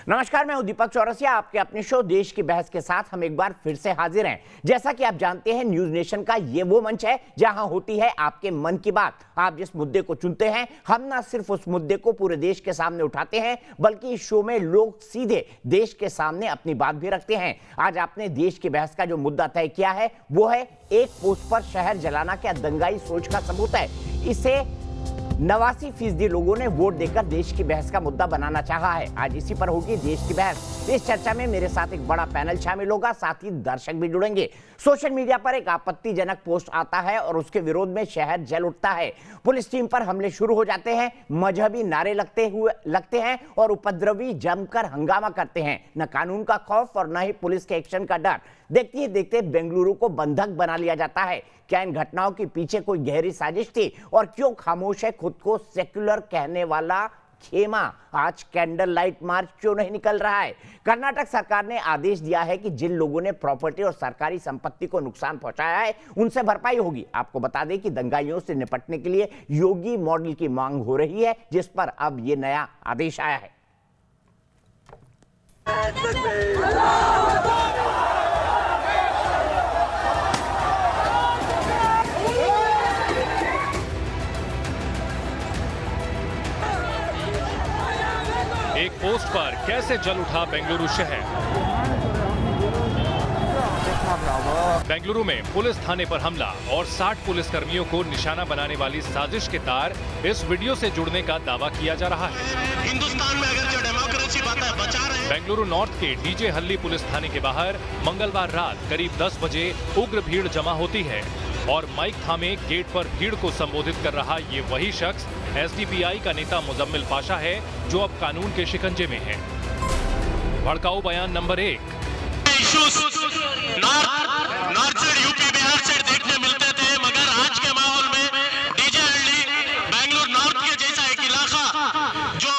नमस्कार, मैं हूं दीपक चौरसिया। आपके अपने शो देश की बहस के साथ हम एक बार फिर से हाजिर हैं। जैसा कि आप जानते हैं, न्यूज नेशन का ये वो मंच है जहां होती है आपके मन की बात। आप जिस मुद्दे को चुनते हैं, हम ना सिर्फ उस मुद्दे को पूरे देश के सामने उठाते हैं, बल्कि इस शो में लोग सीधे देश के सामने अपनी बात भी रखते हैं। आज आपने देश की बहस का जो मुद्दा तय किया है वो है एक पोस्ट पर शहर जलाना क्या दंगाई सोच का सबूत है। इसे 89% लोगों ने वोट देकर देश की बहस का मुद्दा बनाना चाहा है। आज इसी पर होगी देश की बहस। इस चर्चा में मेरे साथ एक बड़ा पैनल शामिल होगा, साथ ही दर्शक भी जुड़ेंगे। सोशल मीडिया पर एक आपत्तिजनक पोस्ट आता है और उसके विरोध में शहर जल उठता है। पुलिस टीम पर हमले शुरू हो जाते हैं, मजहबी नारे लगते हैं और उपद्रवी जमकर हंगामा करते हैं। न कानून का खौफ और न ही पुलिस के एक्शन का डर। देखते ही देखते बेंगलुरु को बंधक बना लिया जाता है। क्या इन घटनाओं के पीछे कोई गहरी साजिश थी और क्यों खामोश है खुद को सेक्युलर कहने वाला खेमा? आज कैंडल लाइट मार्च क्यों नहीं निकल रहा है? कर्नाटक सरकार ने आदेश दिया है कि जिन लोगों ने प्रॉपर्टी और सरकारी संपत्ति को नुकसान पहुंचाया है उनसे भरपाई होगी। आपको बता दें कि दंगाइयों से निपटने के लिए योगी मॉडल की मांग हो रही है, जिस पर अब ये नया आदेश आया है। एक पोस्ट पर कैसे जल उठा बेंगलुरु शहर। बेंगलुरु में पुलिस थाने पर हमला और 60 पुलिसकर्मियों को निशाना बनाने वाली साजिश के तार इस वीडियो से जुड़ने का दावा किया जा रहा है। हिंदुस्तान में अगर जो डेमोक्रेसी बात है बचा रहे हैं। बेंगलुरु नॉर्थ के डीजे हल्ली पुलिस थाने के बाहर मंगलवार रात करीब 10 बजे उग्र भीड़ जमा होती है और माइक थामे गेट पर भीड़ को संबोधित कर रहा ये वही शख्स एसडीपीआई का नेता मुजम्मिल पाशा है, जो अब कानून के शिकंजे में है। भड़काऊ बयान नंबर 1। नॉर्थ से यूपी बिहार से देखने मिलते थे, मगर आज के माहौल में डीजे हल्ली बेंगलुरु नॉर्थ के जैसा एक इलाका जो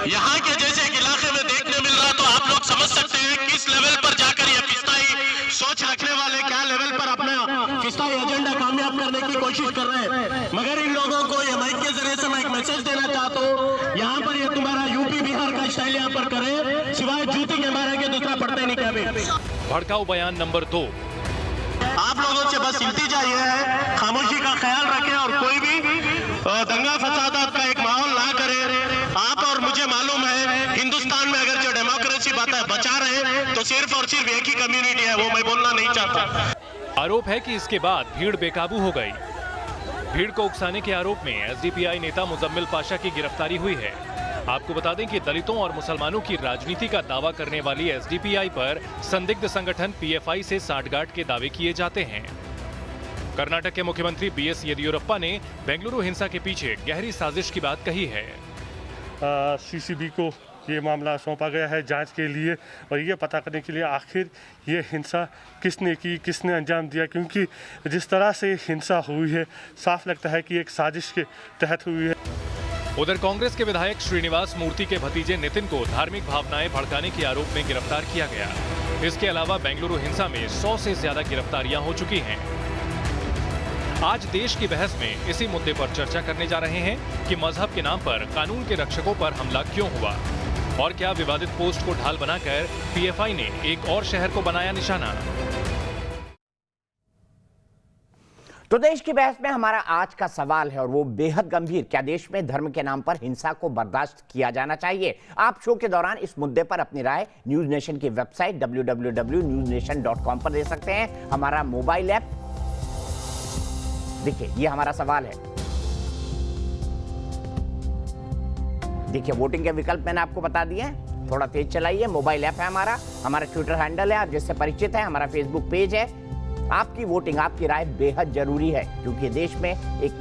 यहाँ के जैसे एक इलाके में देखने मिल रहा, तो आप लोग समझ सकते हैं किस लेवल पर जाकर ये फिस्ताई सोच रखने वाले क्या लेवल पर अपना फिस्ताई एजेंडा कामयाब करने की कोशिश कर रहे हैं। मगर इन लोगों को ये माइक के जरिए से मैं एक मैसेज देना चाहता हूँ, यहाँ पर ये तुम्हारा यूपी बिहार का स्टाइल यहाँ पर करे, सिवाय जूती के मारे के दूसरा पड़ते नहीं कभी। भड़काऊ बयान नंबर 2। आप लोगों से बस इल्तिजा ये है, खामोशी का ख्याल रखें और कोई भी दंगा फसादात का एक माहौल ना करे। आप और मुझे मालूम है, हिंदुस्तान में अगर जो डेमोक्रेसी बात है बचा रहे हैं, तो सिर्फ और सिर्फ एक ही कम्युनिटी है, वो मैं बोलना नहीं चाहता। आरोप है कि इसके बाद भीड़ बेकाबू हो गई। भीड़ को उकसाने के आरोप में एसडीपीआई नेता मुजम्मिल पाशा की गिरफ्तारी हुई है। आपको बता दें कि दलितों और मुसलमानों की राजनीति का दावा करने वाली एसडीपीआई पर संदिग्ध संगठन पीएफआई से सांठगांठ के दावे किए जाते हैं। कर्नाटक के मुख्यमंत्री बीएस येदियुरप्पा ने बेंगलुरु हिंसा के पीछे गहरी साजिश की बात कही है। सीसीबी को ये मामला सौंपा गया है जांच के लिए और ये पता करने के लिए आखिर ये हिंसा किसने की, किसने अंजाम दिया, क्योंकि जिस तरह से हिंसा हुई है साफ लगता है कि एक साजिश के तहत हुई है। उधर कांग्रेस के विधायक श्रीनिवास मूर्ति के भतीजे नितिन को धार्मिक भावनाएं भड़काने के आरोप में गिरफ्तार किया गया। इसके अलावा बेंगलुरु हिंसा में 100 से ज्यादा गिरफ्तारियां हो चुकी हैं। आज देश की बहस में इसी मुद्दे पर चर्चा करने जा रहे हैं कि मजहब के नाम पर कानून के रक्षकों पर हमला क्यों हुआ और क्या विवादित पोस्ट को ढाल बनाकर पीएफआई ने एक और शहर को बनाया निशाना। तो देश की बहस में हमारा आज का सवाल है और वो बेहद गंभीर। क्या देश में धर्म के नाम पर हिंसा को बर्दाश्त किया जाना चाहिए? आप शो के दौरान इस मुद्दे पर अपनी राय न्यूज नेशन की वेबसाइट www.newsnation.com पर दे सकते हैं। हमारा मोबाइल ऐप देखिए, ये हमारा सवाल है। देखिए, वोटिंग के विकल्प मैंने आपको बता दिए हैं, थोड़ा तेज चलाइए। मोबाइल ऐप है हमारा ट्विटर हैंडल है, आप जिससे परिचित है, हमारा फेसबुक पेज है। आपकी वोटिंग, आपकी राय बेहद जरूरी है, क्योंकि देश में एक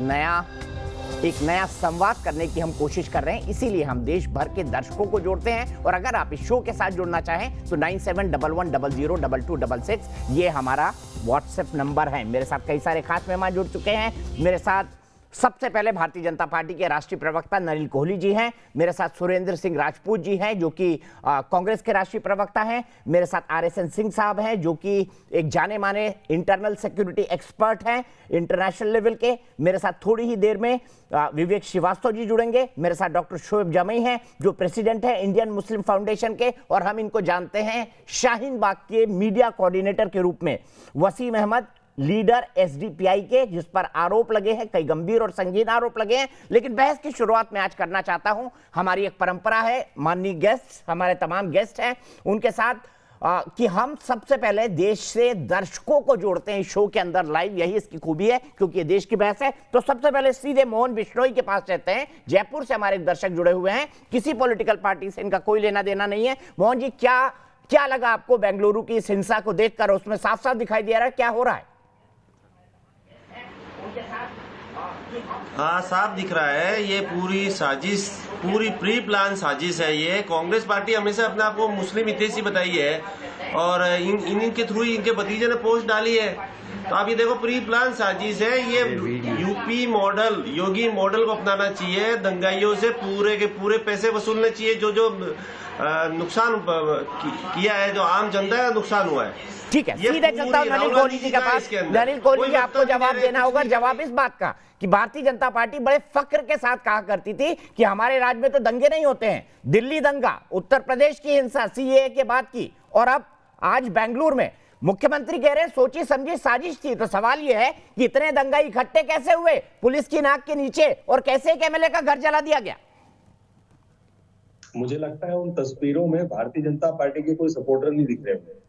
नया संवाद करने की हम कोशिश कर रहे हैं। इसीलिए हम देश भर के दर्शकों को जोड़ते हैं। और अगर आप इस शो के साथ जुड़ना चाहें तो 9711002266 ये हमारा व्हाट्सएप नंबर है। मेरे साथ कई सारे खास मेहमान जुड़ चुके हैं। मेरे साथ सबसे पहले भारतीय जनता पार्टी के राष्ट्रीय प्रवक्ता नलिन कोहली जी हैं, मेरे साथ सुरेंद्र सिंह राजपूत जी हैं जो कि कांग्रेस के राष्ट्रीय प्रवक्ता हैं, मेरे साथ RSN सिंह साहब हैं जो कि एक जाने माने इंटरनल सिक्योरिटी एक्सपर्ट हैं इंटरनेशनल लेवल के, मेरे साथ थोड़ी ही देर में विवेक श्रीवास्तव जी जुड़ेंगे, मेरे साथ डॉक्टर शोएब जमई हैं जो प्रेसिडेंट हैं इंडियन मुस्लिम फाउंडेशन के, और हम इनको जानते हैं शाहीन बाग के मीडिया कोऑर्डिनेटर के रूप में। वसीम अहमद लीडर SDPI के, जिस पर आरोप लगे हैं, कई गंभीर और संगीन आरोप लगे हैं, लेकिन बहस की शुरुआत में आज करना चाहता हूं। हमारी एक परंपरा है, माननीय गेस्ट, हमारे तमाम गेस्ट हैं उनके साथ कि हम सबसे पहले देश से दर्शकों को जोड़ते हैं शो के अंदर लाइव, यही इसकी खूबी है क्योंकि ये देश की बहस है। तो सबसे पहले सीधे मोहन बिश्नोई के पास रहते हैं, जयपुर से हमारे दर्शक जुड़े हुए हैं, किसी पॉलिटिकल पार्टी से इनका कोई लेना देना नहीं है। मोहन जी, क्या लगा आपको बेंगलुरु की इस हिंसा को देखकर? उसमें साफ साफ दिखाई दे रहा है क्या हो रहा है। हाँ, साफ दिख रहा है ये पूरी साजिश, पूरी प्री प्लान साजिश है। ये कांग्रेस पार्टी हमेशा अपने आप को मुस्लिम हितैषी बताई है और इनके थ्रू इनके भतीजे ने पोस्ट डाली है। तो आप ये देखो, प्री प्लान साजिश है ये। यूपी मॉडल, योगी मॉडल को अपनाना चाहिए, दंगाइयों से पूरे के पूरे पैसे वसूलने चाहिए जो जो नुकसान किया है, जो आम जनता का नुकसान हुआ है। ठीक है, सीधे चलता हूं नलिन कोहली जी के पास। नलिन कोहली जी, आपको जवाब देना होगा। जवाब इस बात का कि भारतीय जनता पार्टी बड़े फक्र के साथ कहा करती थी कि हमारे राज्य में तो दंगे नहीं होते हैं, दिल्ली दंगा, उत्तर प्रदेश की हिंसा CAA के बाद की, और अब आज बेंगलुरु में मुख्यमंत्री कह रहे हैं सोची समझी साजिश थी। तो सवाल यह है कि इतने दंगाई इकट्ठे कैसे हुए पुलिस की नाक के नीचे, और कैसे एक MLA का घर जला दिया गया? मुझे लगता है उन तस्वीरों में भारतीय जनता पार्टी के कोई सपोर्टर नहीं दिख रहे होंगे,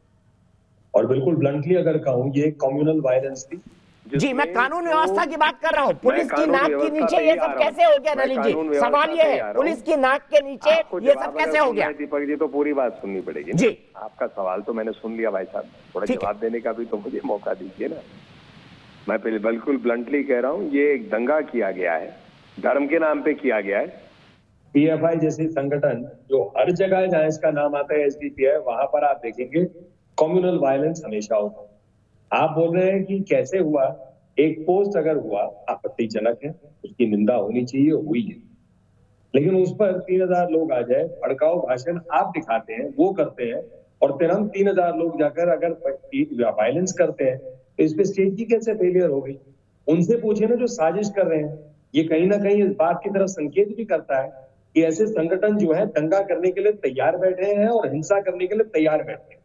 और बिल्कुल ब्लंटली अगर कहूं, ये कम्युनल वायलेंस थी। जी, मैं कानून व्यवस्था की बात कर रहा हूँ। पुलिस की नाक के नीचे ये सब कैसे हो गया नलिन जी? सवाल ये है, पुलिस की नाक के नीचे ये सब कैसे हो गया? दीपक जी, तो पूरी बात सुननी पड़ेगी जी। आपका सवाल तो मैंने सुन लिया भाई साहब, थोड़ा जवाब देने का भी तो मुझे मौका दीजिए ना। मैं पहले बिल्कुल ब्लंटली कह रहा हूँ, ये एक दंगा किया गया है, धर्म के नाम पे किया गया है। PFI जैसे संगठन जो हर जगह जहां इसका नाम आता है SDPI, वहां पर आप देखेंगे कम्युनल वायलेंस हमेशा होता है। आप बोल रहे हैं कि कैसे हुआ, एक पोस्ट अगर हुआ आपत्तिजनक है, उसकी निंदा होनी चाहिए, हुई है, लेकिन उस पर 3000 लोग आ जाए, भड़काऊ भाषण आप दिखाते हैं, वो करते हैं, और फिर हम 3000 लोग जाकर अगर वायलेंस करते हैं, तो इस पे स्टेट की कैसे फेलियर हो गई? उनसे पूछे ना जो साजिश कर रहे हैं। ये कहीं ना कहीं इस बात की तरफ संकेत भी करता है कि ऐसे संगठन जो है दंगा करने के लिए तैयार बैठे हैं और हिंसा करने के लिए तैयार बैठे हैं।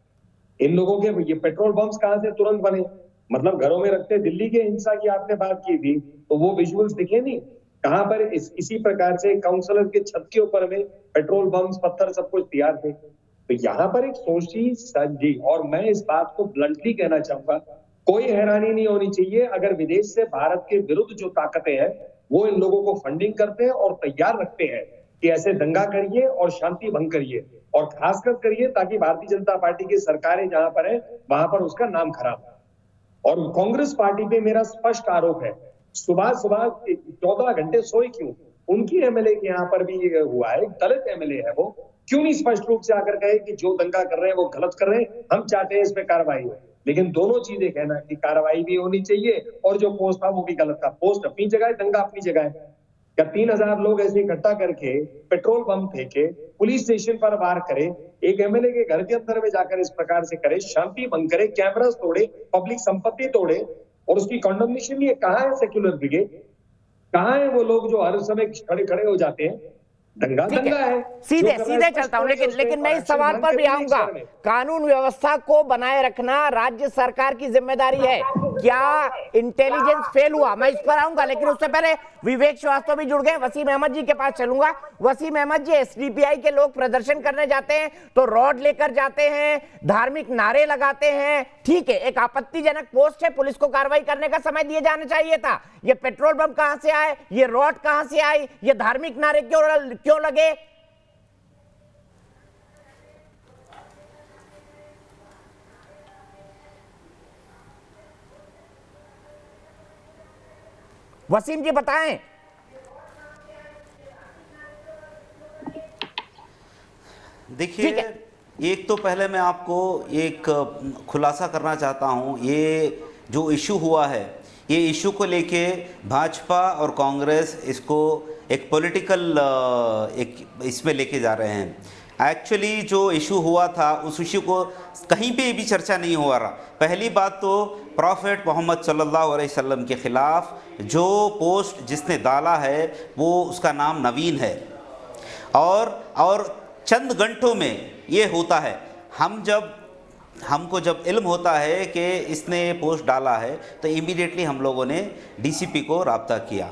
इन लोगों के ये पेट्रोल बम्स कहां से तुरंत बने? मतलब घरों में रखते। दिल्ली के हिंसा की आपने बात की थी, तो वो विजुअल्स दिखे नहीं? कहां पर इसी प्रकार से काउंसलर के छत के ऊपर में पेट्रोल बम्स, पत्थर, सब कुछ तैयार थे। तो यहाँ पर एक सोची समझी, और मैं इस बात को ब्लंटली कहना चाहूंगा, कोई हैरानी नहीं होनी चाहिए अगर विदेश से भारत के विरुद्ध जो ताकतें हैं वो इन लोगों को फंडिंग करते हैं और तैयार रखते हैं कि ऐसे दंगा करिए और शांति भंग करिए, और खासकर करिए ताकि भारतीय जनता पार्टी की सरकारें जहां पर है वहां पर उसका नाम खराब हो। और कांग्रेस पार्टी पे मेरा स्पष्ट आरोप है, सुबह सुबह 14 घंटे सोए क्यों? उनकी MLA के यहाँ पर भी हुआ है, दलित MLA है, वो क्यों नहीं स्पष्ट रूप से आकर कहे कि जो दंगा कर रहे हैं वो गलत कर रहे हैं, हम चाहते हैं इसमें कार्रवाई हो। लेकिन दोनों चीजें कहना कि कार्रवाई भी होनी चाहिए और जो पोस्ट था वो भी गलत था। पोस्ट अपनी जगह है, दंगा अपनी जगह है। क्या 3000 लोग ऐसे इकट्ठा करके पेट्रोल बम फेंके, पुलिस स्टेशन पर वार करे, एक MLA के घर के अंदर में जाकर इस प्रकार से करे, शांति भंग करे, कैमरास तोड़े, पब्लिक संपत्ति तोड़े, और उसकी कंडमनेशन? ये कहाँ है सेक्युलर ब्रिगेड? कहाँ है वो लोग जो हर समय खड़े खड़े हो जाते हैं? दंगा है। सीधे चलता हूं, लेकिन मैं इस सवाल पर भी आऊंगा। कानून व्यवस्था को बनाए रखना राज्य सरकार की जिम्मेदारी है। क्या इंटेलिजेंस फेल हुआ? मैं इस पर आऊंगा, लेकिन उससे पहले विवेक श्रीवास्तव भी जुड़ गए। वसीम अहमद जी के पास चलूंगा। वसीम अहमद जी, SDPI के लोग प्रदर्शन करने जाते हैं तो रॉड लेकर जाते हैं, धार्मिक नारे लगाते हैं, ठीक है, एक आपत्तिजनक पोस्ट है, पुलिस को कार्रवाई करने का समय दिए जाना चाहिए था। ये पेट्रोल बम कहां से आए? ये रॉड कहां से आई? ये धार्मिक नारे क्यों लगे? वसीम जी बताएं। देखिए, एक तो पहले मैं आपको एक खुलासा करना चाहता हूं, ये जो इशू हुआ है ये इशू को लेके भाजपा और कांग्रेस इसको एक पॉलिटिकल एक इसमें लेके जा रहे हैं। एक्चुअली जो इशू हुआ था उस इशू को कहीं पे भी चर्चा नहीं हो रहा। पहली बात तो प्रॉफेट मोहम्मद सल्लल्लाहु अलैहि वसल्लम के ख़िलाफ़ जो पोस्ट जिसने डाला है वो उसका नाम नवीन है, और चंद घंटों में ये होता है। हमको जब इल्म होता है कि इसने ये पोस्ट डाला है तो इमीडिएटली हम लोगों ने डीसीपी को राब्ता किया।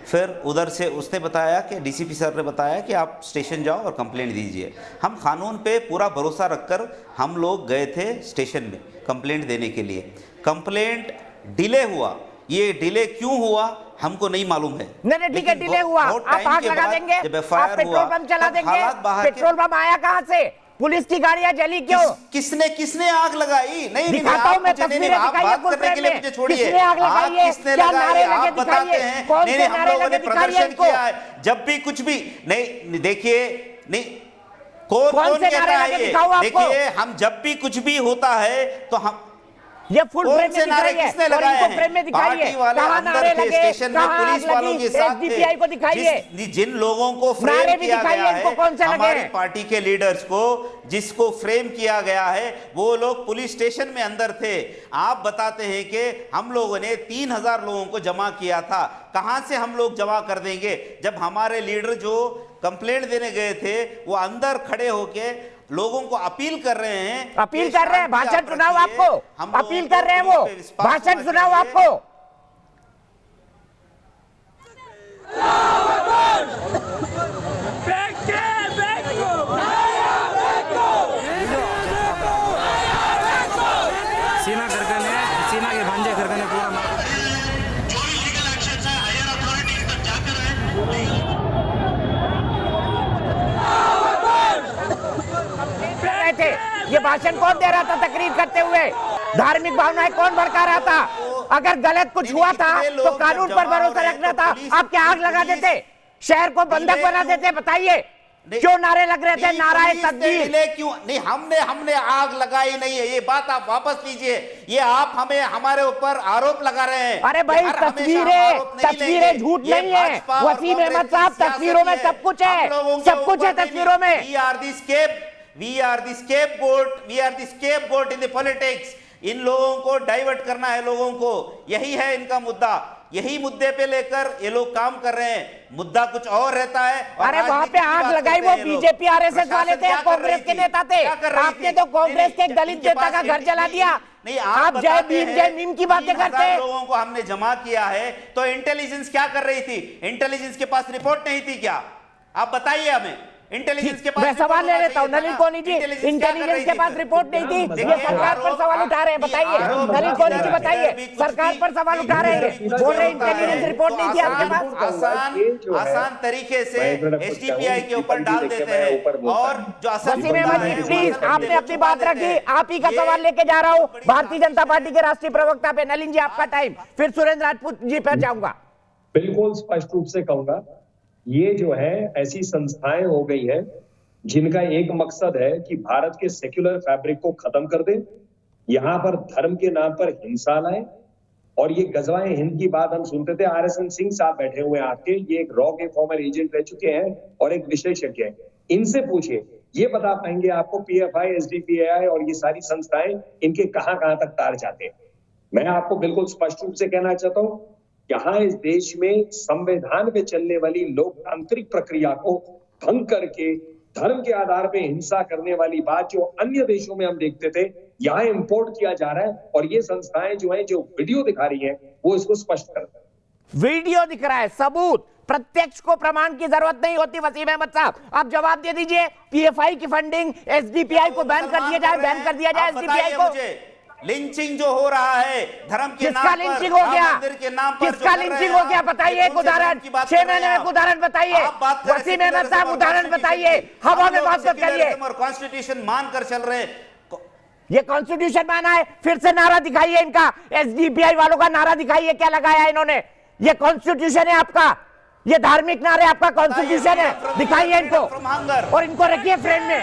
फिर उधर से उसने बताया कि डीसीपी सर ने बताया कि आप स्टेशन जाओ और कंप्लेंट दीजिए। हम कानून पे पूरा भरोसा रखकर हम लोग गए थे स्टेशन में कंप्लेंट देने के लिए। कंप्लेंट डिले हुआ, ये डिले क्यों हुआ हमको नहीं मालूम है। नहीं ठीक है, डिले हुआ, आप आग लगा देंगे, आप पेट्रोल पंप चला देंगे, पेट्रोल पंप आया कहां से, पुलिस की गाड़ियां जली क्यों, किसने आग लगाई? नहीं दिखाता हूं मैं तस्वीरें, दिखाइए फुल फ्रेम में, किसने आग लगाई है, क्या नारे लगे दिखाइए, कौन से नारे लगे दिखाइए इनको। जब भी कुछ भी नहीं देखिए, नहीं कौन से नारे लगे दिखाओ आपको। देखिए हम जब भी कुछ भी होता है तो हम ये फुल फ्रेम में दिखाइए, किसने लगाए हैं? फ्रेम में दिखाइए, कहां नारे लगे, स्टेशन में पुलिस वालों के साथ एसडीपीआई को दिखाइए, जिन लोगों को फ्रेम किया गया है, कौन से लगे, हमारी पार्टी के लीडर्स को जिसको फ्रेम किया गया है वो लोग पुलिस स्टेशन में अंदर थे। आप बताते हैं कि हम लोगों ने 3000 लोगों को जमा किया था। कहां से हम लोग जमा कर देंगे जब हमारे लीडर जो कंप्लेंट देने गए थे वो अंदर खड़े होके लोगों को अपील कर रहे हैं, भाषण सुनाओ आपको, अपील कर रहे हैं वो, भाषण सुनाओ आपको। सीना के भांजे करके पूरा जो भी लीगल एक्शन है हायर अथॉरिटीज तक जाकर है। थे ये भाषण कौन दे रहा था तकरीर करते हुए, धार्मिक भावनाएं कौन भड़का रहा था? अगर गलत कुछ हुआ था तो कानून पर भरोसा रखना था, आप क्या आग लगा देते, शहर को बंधक बना देते? बताइए क्यों नारे लग रहे थे, नाराए तकबीर? क्यों नहीं, हमने आग लगाई नहीं है, ये बात आप वापस लीजिए। ये आप हमारे ऊपर आरोप लगा रहे हैं। अरे भाई तस्वीरें झूठ नहीं है वसीम अहमद साहब, तस्वीरों में सब कुछ है, सब कुछ है तस्वीरों में। We are the scapegoat in the politics। इन लोगों को डाइवर्ट करना है, लोगों को, यही है इनका मुद्दा। यही मुद्दे पे लेकर ये लोग काम कर रहे हैं। मुद्दा कुछ और रहता है। अरे वहां पे आग लगाई वो बीजेपी आरएसएस वाले थे, कांग्रेस के नेता थे। आपने तो कांग्रेस के एक दलित नेता का घर जला दिया। नहीं, आप जय भीम की बातें करते हैं। लोगों को हमने जमा किया है तो इंटेलिजेंस क्या कर रही थी? इंटेलिजेंस के पास रिपोर्ट नहीं थी क्या? आप बताइए हमें। इंटेलिजेंस के पास मैं सवाल ले लेता हूँ, नलिन कोहली जी, इंटेलिजेंस के पास रिपोर्ट नहीं थी, ये सरकार पर सवाल उठा रहे हैं, बताइए नलिन कोहली जी, बताइए सरकार पर सवाल उठा रहे हैं, बोल रहे इंटेलिजेंस रिपोर्ट नहीं थी आपके पास। आसान तरीके से एसडीपीआई के ऊपर डाल देते हैं। और जो वसीम अहमद जी प्लीज, आपने अपनी बात रखी, आप ही का सवाल लेके जा रहा हूँ भारतीय जनता पार्टी के राष्ट्रीय प्रवक्ता पे। नलिन जी आपका टाइम, फिर सुरेंद्र राजपूत जी पर जाऊंगा। बिल्कुल स्पष्ट रूप से कहूंगा, ये जो है ऐसी संस्थाएं हो गई हैं जिनका एक मकसद है कि भारत के सेक्युलर फैब्रिक को खत्म कर दे, यहाँ पर धर्म के नाम पर हिंसा लाए। और ये गजवाए हिंद की बात हम सुनते थे, RSN सिंह साहब बैठे हुए आपके, ये एक रॉ के फॉर्मर एजेंट रह चुके हैं और एक विशेषज्ञ हैं। इनसे पूछिए, ये बता पाएंगे आपको PFI, SDPI और ये सारी संस्थाएं इनके कहां तक तार जाते हैं। मैं आपको बिल्कुल स्पष्ट रूप से कहना चाहता हूं, यहाँ इस देश में संविधान पे चलने वाली लोकतांत्रिक प्रक्रिया को भंग करके धर्म के आधार पे हिंसा करने वाली बात जो अन्य देशों में हम देखते थे, यहाँ इंपोर्ट किया जा रहा है। और ये संस्थाएं जो हैं, जो वीडियो दिखा रही हैं, वो इसको स्पष्ट करता है। वीडियो दिख रहा है, सबूत, प्रत्यक्ष को प्रमाण की जरूरत नहीं होती। वसीम अहमद साहब आप जवाब दे दीजिए, PFI की फंडिंग, SDPI को बैन कर दिया जाए, बैन कर दिया जाए SDPI को। लिंचिंग जो हो रहा है धर्म के नाम पर, लिंचिंग हो गया, मंदिर के नाम पर, किसका लिंचिंग हो गया बताइए, एक उदाहरण, 6 महीने में उदाहरण बताइए। वसीम अहमद साहब उदाहरण बताइए, हवा में बात करिए। और कॉन्स्टिट्यूशन मानकर चल रहे हैं, ये कॉन्स्टिट्यूशन माना है, फिर से नारा दिखाइए इनका, SDPI वालों का नारा दिखाइए, क्या लगाया इन्होंने। ये कॉन्स्टिट्यूशन है आपका, ये धार्मिक नारे आपका कॉन्स्टिट्यूशन है, दिखाइए इनको और इनको रखिए फ्रेम में।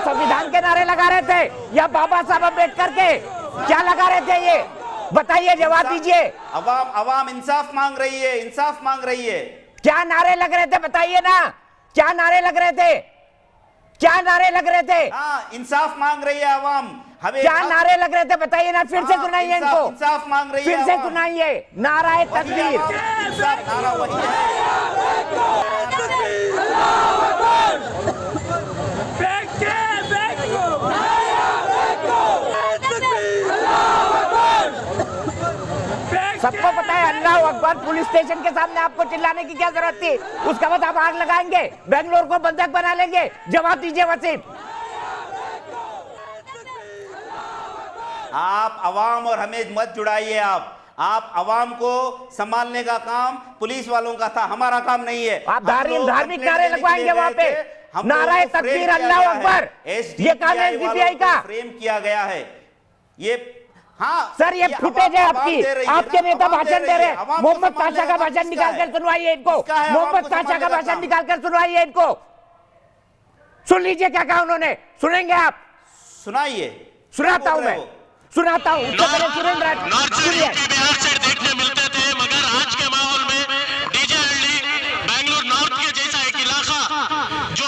संविधान के नारे लगा रहे थे या बाबा साहब अम्बेडकर के? क्या लगा रहे थे ये बताइए, जवाब दीजिए। अवाम इंसाफ मांग रही है, इंसाफ मांग रही है। क्या नारे लग रहे थे बताइए ना, क्या नारे लग रहे थे? क्या नारे लग रहे थे? इंसाफ मांग रही है अवाम। हमें क्या नारे लग रहे थे बताइए ना, फिर से सुनाइए इनको। इंसाफ मांग रही है, फिर से सुनाइए। नाराए तकबीर। इंसाफ नारा वही है। सबको पता है अल्लाह अकबर। पुलिस स्टेशन के सामने आपको चिल्लाने की क्या जरूरत थी? उसके बाद आप आग लगाएंगे, बेंगलोर को बंधक बना लेंगे। जवाब दीजिए वसीम। आप अवाम और हमें मत जुड़ाइए। आप अवाम को संभालने का काम पुलिस वालों का था, हमारा काम नहीं है। आप धार्मिक नारे लगवाएंगे वहां पे, नाराए तकबीर, अल्लाह अकबर। ये काम है एसडीपीआई का। फ्रेम किया गया है ये। हाँ सर, ये फुटेज है आपकी। आपके नेता भाषण दे रहे हैं। मोहम्मद पाशा का भाषण निकाल कर सुनवाइए इनको। मोहम्मद पाशा का भाषण निकाल कर सुनवाइए इनको। सुन लीजिए क्या कहा उन्होंने। सुनेंगे आप? सुनाइए। सुनाता हूं मैं, सुनाता हूं। बिहार से देखने मिलते थे, मगर आज के माहौल में डीजेएलडी बेंगलुरु नॉर्थ के जैसा एक इलाका जो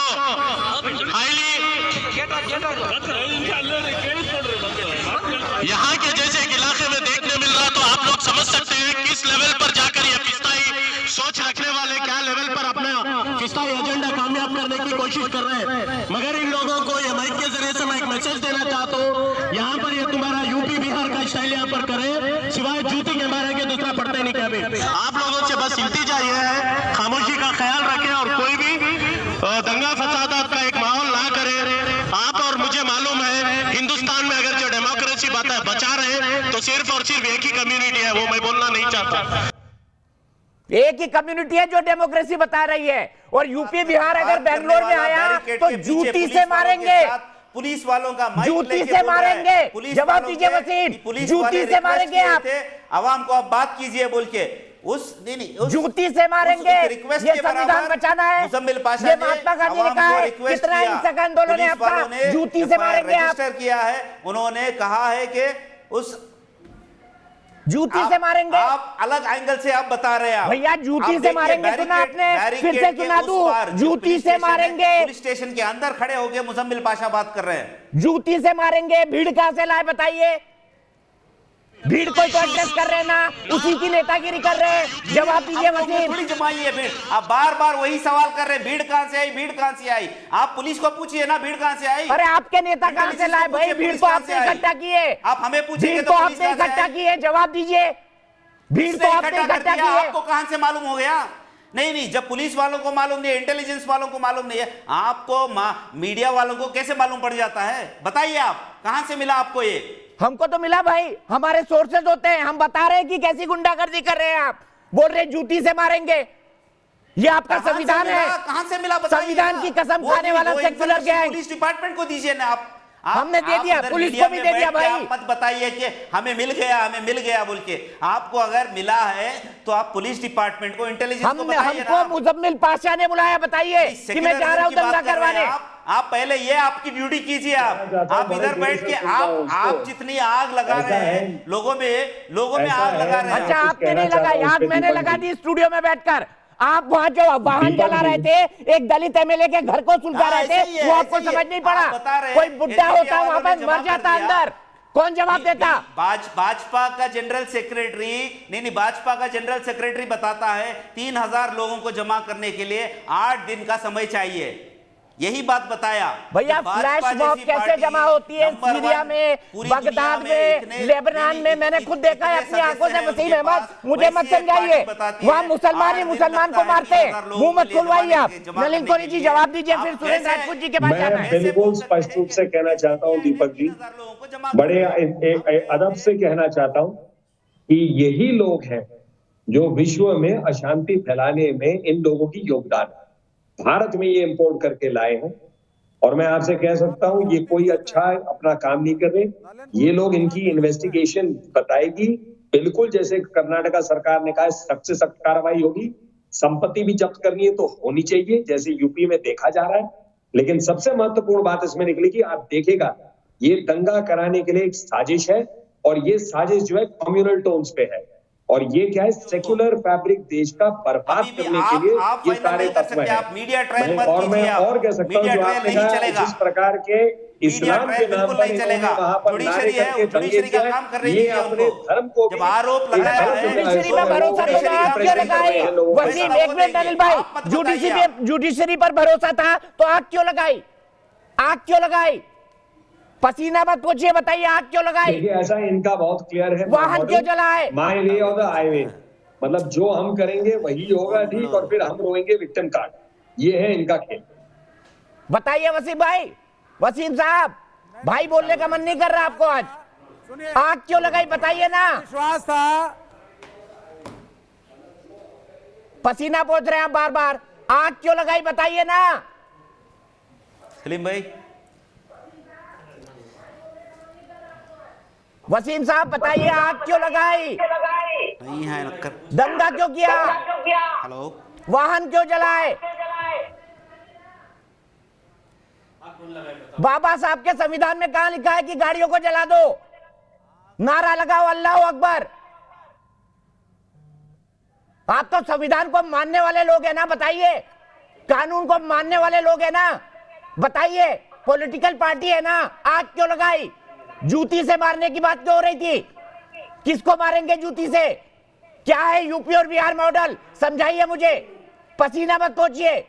यहाँ के जैसे एक इलाके में देखने मिल रहा, तो आप लोग समझ सकते हैं किस लेवल पर जाकर ये फिस्ताई सोच रखने वाले क्या लेवल पर अपना फिस्ताई एजेंडा कामयाब करने की कोशिश कर रहे हैं। मगर इन लोगों को ये माइक के जरिए से मैं एक मैसेज देना चाहता हूँ, यहाँ पर ये तुम्हारा यूपी बिहार का स्टाइल यहाँ पर करे, सिवाय जूती के मारेंगे, दूसरा पड़ते नहीं कभी। आप लोगों से बस इल्तिजा ये है, खामोशी का ख्याल रखें और कोई भी दंगा फसादात का एक माहौल ना करे। आप और मुझे मालूम है हिंदुस्तान में अगर जो डेमोक्रेसी बचा रहे तो सिर्फ और सिर्फ एक ही कम्युनिटी है, वो मैं बोलना नहीं चाहता। एक ही कम्युनिटी है जो डेमोक्रेसी बता रही है। और यूपी बिहार अगर बेंगलोर में आया तो जूती से मारेंगे, पुलिस वालों का जूती से मारेंगे। जवाब दीजिए वसीम, जूती से मारेंगे आप। आवाम को आप बात कीजिए बोल के जूती से मारेंगे। ये संविधान बचाना है, ये महात्मा गांधी ने कहा है। कितना हिंसक आंदोलन है आपका, जूती से मारेंगे आप। रजिस्टर किया है, उन्होंने कहा है कि उस जूती से मारेंगे। आप अलग एंगल से आप बता रहे हैं भैया, जूती से मारेंगे। सुना आपने? फिर से सुना दूं, जूती से मारेंगे। पुलिस स्टेशन के अंदर खड़े होकर मुजम्मिल पाशा बात कर रहे हैं। जूती से मारेंगे। भीड़ कहां से लाए बताइए? भीड़ कोई तो एडजस्ट कर रहे हैं ना, उसी की नेतागिरी कर रहे हैं। जवाब दीजिए वसीम। थोड़ी जमाई है भीड़। आप बार बार वही सवाल कर रहे हैं, भीड़ कहां से आई, भीड़ कहां से आई। आप पुलिस को पूछिए ना, भीड़ कहां से आई। अरे आपके नेता कहां से लाए भाई? भीड़ तो आपने इकट्ठा की है। आप हमें पूछिए, भीड़ तो आपने इकट्ठा की है। जवाब दीजिए। भीड़ तो आपने इकट्ठा की है। आपको कहां से मालूम हो गया? नहीं, जब पुलिस वालों को मालूम नहीं है, इंटेलिजेंस वालों को मालूम नहीं है, आपको मीडिया वालों को कैसे मालूम पड़ जाता है? बताइए आप, कहां से मिला आपको ये? हमको तो मिला भाई, हमारे सोर्सेज होते हैं। हम बता रहे हैं कि कैसी गुंडागर्दी कर रहे हैं आप। बोल रहे जूती से मारेंगे। ये आपका संविधान है। कहां से मिला? संविधान की कसम खाने वाला सेक्युलर गैंग। पुलिस डिपार्टमेंट को दीजिए ना आप। हमने दे दिया, पुलिस को भी दे दिया भाई। आप मत बताइए कि हमें मिल गया बोल के। आपको अगर मिला है तो आप पुलिस डिपार्टमेंट को, इंटेलिजेंस को बताइए ना। हमको मुजम्मिल पाशा ने बुलाया, बताइए कि मैं जा रहा हूं दंगा करवाने। आप पहले ये आपकी ड्यूटी कीजिए। आप इधर बैठ के आप जितनी आग लगा रहे हैं लोगों में आग लगा रहे हैं। अच्छा, आपने नहीं लगाई, आग मैंने लगा दी स्टूडियो में बैठकर। आप वहां जो वाहन चला रहे थे, एक दलित एमएलए के घर को सुलगा रहे थे, वो आपको समझ नहीं पड़ा। कोई बुड्ढा होता वहां पर मर जाता अंदर, कौन जवाब देता? भाजपा का जनरल सेक्रेटरी भाजपा का जनरल सेक्रेटरी बताता है 3000 लोगों को जमा करने के लिए 8 दिन का समय चाहिए। यही बात बताया भैया। फ्लैश मॉब कैसे जमा होती है सीरिया में, बगदाद में, लेबनान में? मैंने खुद देखा है अपनी आंखों से वसीम अहमद। मुझे मत समझाइए, वहाँ मुसलमान ही मुसलमान को मारते हैं। मुंह मत खुलवाइए आप। नलिन कोरी जी जवाब दीजिए, फिर सुरेंद्र राजपूत जी के पास जाना है। मैं बिल्कुल स्पष्ट रूप से कहना चाहता हूँ दीपक जी, बड़े अदब से कहना चाहता हूँ कि यही लोग हैं जो विश्व में अशांति फैलाने में इन लोगों की योगदान है। भारत में ये इंपोर्ट करके लाए हैं और मैं आपसे कह सकता हूं ये कोई अच्छा अपना काम नहीं कर रहे। ये लोग, इनकी इन्वेस्टिगेशन बताएगी, बिल्कुल जैसे कर्नाटका सरकार ने कहा सख्त से सख्त कार्रवाई होगी। संपत्ति भी जब्त करनी है तो होनी चाहिए, जैसे यूपी में देखा जा रहा है। लेकिन सबसे महत्वपूर्ण बात इसमें निकली कि आप देखिएगा ये दंगा कराने के लिए एक साजिश है, और ये साजिश जो है कम्युनल टोन्स पे है, और ये क्या है, सेक्युलर फैब्रिक देश का बर्बाद करने के लिए ये सारे तत्व हैं। और मैं और कह सकता हूँ, जो आपने कहा जिस प्रकार के इस्लाम के नाम पर इन्होंने वहां पर नारे करके दंगे किए, ये अपने धर्म को भी आरोप लगाया है। जुडिशरी में भरोसा तो आप क्यों लगाए? वसीम, एक मिनट अनिल भाई, जुडिशरी पर भरोसा था तो आग क्यों लगाई? आग क्यों लगाई? पसीना मत पूछिए, बताइए आग क्यों लगाई? देखिए ऐसा इनका बहुत क्लियर है, वाहन क्यों जलाए? माय वे और द हाईवे, मतलब जो हम करेंगे वही होगा ठीक, और फिर हम रोएंगे विक्टिम कार्ड। ये है इनका खेल। बताइए वसीम भाई, वसीम साहब, भाई बोलने का मन नहीं कर रहा आपको आज? आग क्यों लगाई बताइए ना। विश्वास था, पसीना पोंछ रहे हैं आप बार बार, आग क्यों लगाई बताइए ना। सलीम भाई, वसीम साहब बताइए आग क्यों लगाई? नहीं है नक्कर। दंगा क्यों किया? हेलो, वाहन क्यों जलाए? बाबा साहब के संविधान में कहां लिखा है कि गाड़ियों को जला दो? नारा लगाओ अल्लाह अकबर। आप तो संविधान को मानने वाले लोग हैं ना, बताइए। कानून को मानने वाले लोग हैं ना, बताइए। पॉलिटिकल पार्टी है ना, आग क्यों लगाई? जूती से मारने की बात क्यों हो रही थी? किसको मारेंगे जूती से? क्या है यूपी और बिहार मॉडल? समझाइए मुझे। पसीना मत पोंछिए।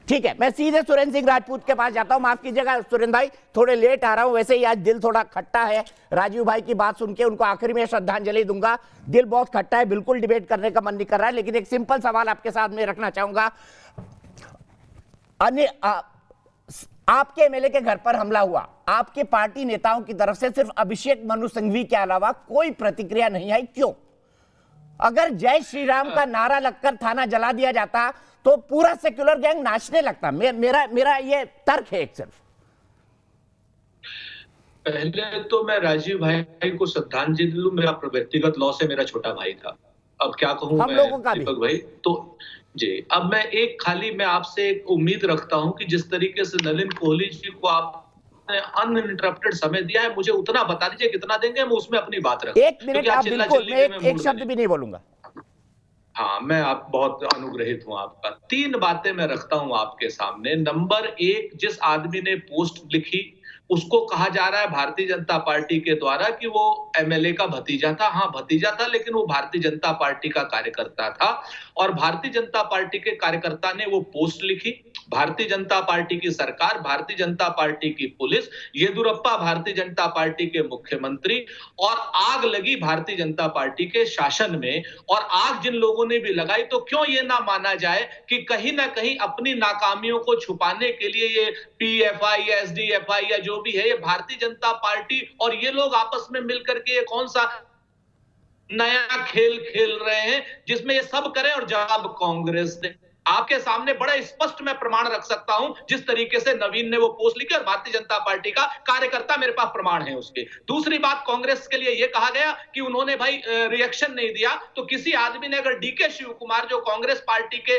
ठीक है, मैं सीधे सुरेंद्र सिंह राजपूत के पास जाता हूं। माफ कीजिएगा सुरेंद्र भाई, थोड़े लेट आ रहा हूं, वैसे ही आज दिल थोड़ा खट्टा है। राजीव भाई की बात सुन के उनको आखिर में श्रद्धांजलि दूंगा। दिल बहुत खट्टा है, बिल्कुल डिबेट करने का मन नहीं कर रहा है, लेकिन एक सिंपल सवाल आपके साथ में रखना चाहूंगा। आपके एमएलए के घर पर हमला हुआ, आपके पार्टी नेताओं की तरफ से सिर्फ अभिषेक मनु सिंघवी के अलावा कोई प्रतिक्रिया नहीं आई, क्यों? अगर जय श्री राम का नारा लगकर थाना जला दिया जाता तो पूरा सेक्युलर गैंग नाचने लगता। मेरा ये तर्क है एक सिर्फ। पहले तो मैं राजीव भाई को श्रद्धांजलि दूं, मेरा व्यक्तिगत लॉ से मेरा छोटा भाई था। अब क्या कहूं हम लोगों का भी। दीपक भाई तो जी, अब मैं एक खाली मैं आपसे एक उम्मीद रखता हूं कि जिस तरीके से नलिन कोहली जी को आपने अनइंटरप्टेड समय दिया है, मुझे उतना बता दीजिए कितना देंगे, मैं उसमें अपनी बात रखूं। एक मिनट आप बिल्कुल, मैं एक शब्द भी नहीं बोलूंगा। हाँ, मैं आप बहुत अनुग्रहित हूं आपका। 3 बातें मैं रखता हूं आपके सामने। नंबर 1, जिस आदमी ने पोस्ट लिखी उसको कहा जा रहा है भारतीय जनता पार्टी के द्वारा कि वो एमएलए का भतीजा था। हाँ, भतीजा था, लेकिन वो भारतीय जनता पार्टी का कार्यकर्ता था, और भारतीय जनता पार्टी के कार्यकर्ता ने वो पोस्ट लिखी। भारतीय जनता पार्टी की सरकार, भारतीय जनता पार्टी की पुलिस, येदियुरप्पा भारतीय जनता पार्टी के मुख्यमंत्री, और आग लगी भारतीय जनता पार्टी के शासन में। और आग जिन लोगों ने भी लगाई, तो क्यों ये ना माना जाए कि कहीं ना कहीं अपनी नाकामियों को छुपाने के लिए ये पीएफआई या एसडीएफआई या जो भी है, ये भारतीय जनता पार्टी और ये लोग आपस में मिलकर के ये कौन सा नया खेल खेल रहे हैं जिसमें ये सब करें और जवाब कांग्रेस दे। आपके सामने बड़ा स्पष्ट मैं प्रमाण रख सकता हूं, जिस तरीके से नवीन ने वो पोस्ट लिखी, और भारतीय जनता पार्टी का कार्यकर्ता मेरे पास प्रमाण है उसके। दूसरी बात, कांग्रेस के लिए ये कहा गया कि उन्होंने भाई रिएक्शन नहीं दिया, तो किसी आदमी ने अगर डीके शिव कुमार जो कांग्रेस पार्टी के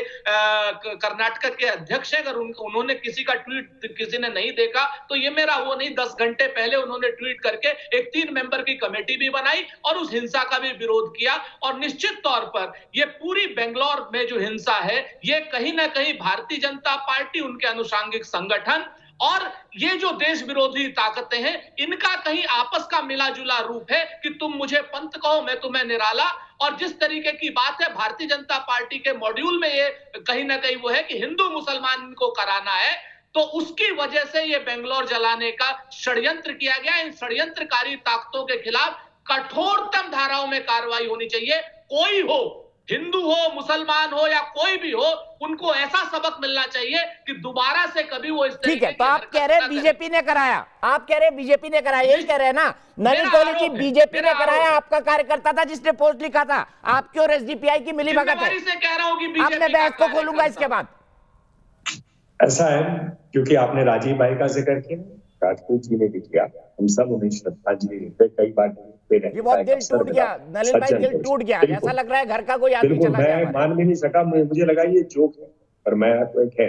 कर्नाटक के अध्यक्ष है, अगर उन्होंने किसी का ट्वीट किसी ने नहीं देखा, तो ये मेरा वो नहीं, 10 घंटे पहले उन्होंने ट्वीट करके एक 3 मेंबर की कमेटी भी बनाई और उस हिंसा का भी विरोध किया। और निश्चित तौर पर ये पूरी बेंगलोर में जो हिंसा है, ये कहीं ना कहीं भारतीय जनता पार्टी, उनके अनुषांगिक संगठन और ये जो देश विरोधी ताकतें हैं, इनका कहीं आपस का मिला जुला रूप है कि तुम मुझे पंत कहो, मैं तुम्हें निराला। और जिस तरीके की बात है भारतीय जनता पार्टी के मॉड्यूल में, ये कहीं ना कहीं वो है कि हिंदू मुसलमान को कराना है, तो उसकी वजह से ये बेंगलोर जलाने का षड्यंत्र किया गया। इन षड्यंत्रकारी ताकतों के खिलाफ कठोरतम धाराओं में कार्रवाई होनी चाहिए। कोई हो, हिंदू हो, मुसलमान हो या कोई भी हो, उनको ऐसा सबक मिलना चाहिए कि दोबारा से कभी वो इस तरीके। ठीक है, तो आप कह रहे हैं बीजेपी ने कराया, आप कह रहे हैं बीजेपी ने कराया, यही कह रहे हैं ना? नलिन कोहली जी बीजेपी ने कराया, आपका कार्यकर्ता था जिसने पोस्ट लिखा था, आपकी और एसडीपीआई की मिलीभगत है। से कह रहा हूं कि अब मैं बहस को खोलूंगा इसके बाद। ऐसा है, क्योंकि आपने राजीव भाई का जिक्र किया, राजपूत जी ने भी किया, हम सब उन्हें श्रद्धांजलि देते कई बार। ये बहुत दिल टूट गया नलिन भाई, दिल टूट गया, ऐसा लग रहा है घर का कोई आदमी बिल्कुल, चला गया मैं हमारा। मान भी नहीं सका, मुझे लगा ये जोक है, पर मैं है,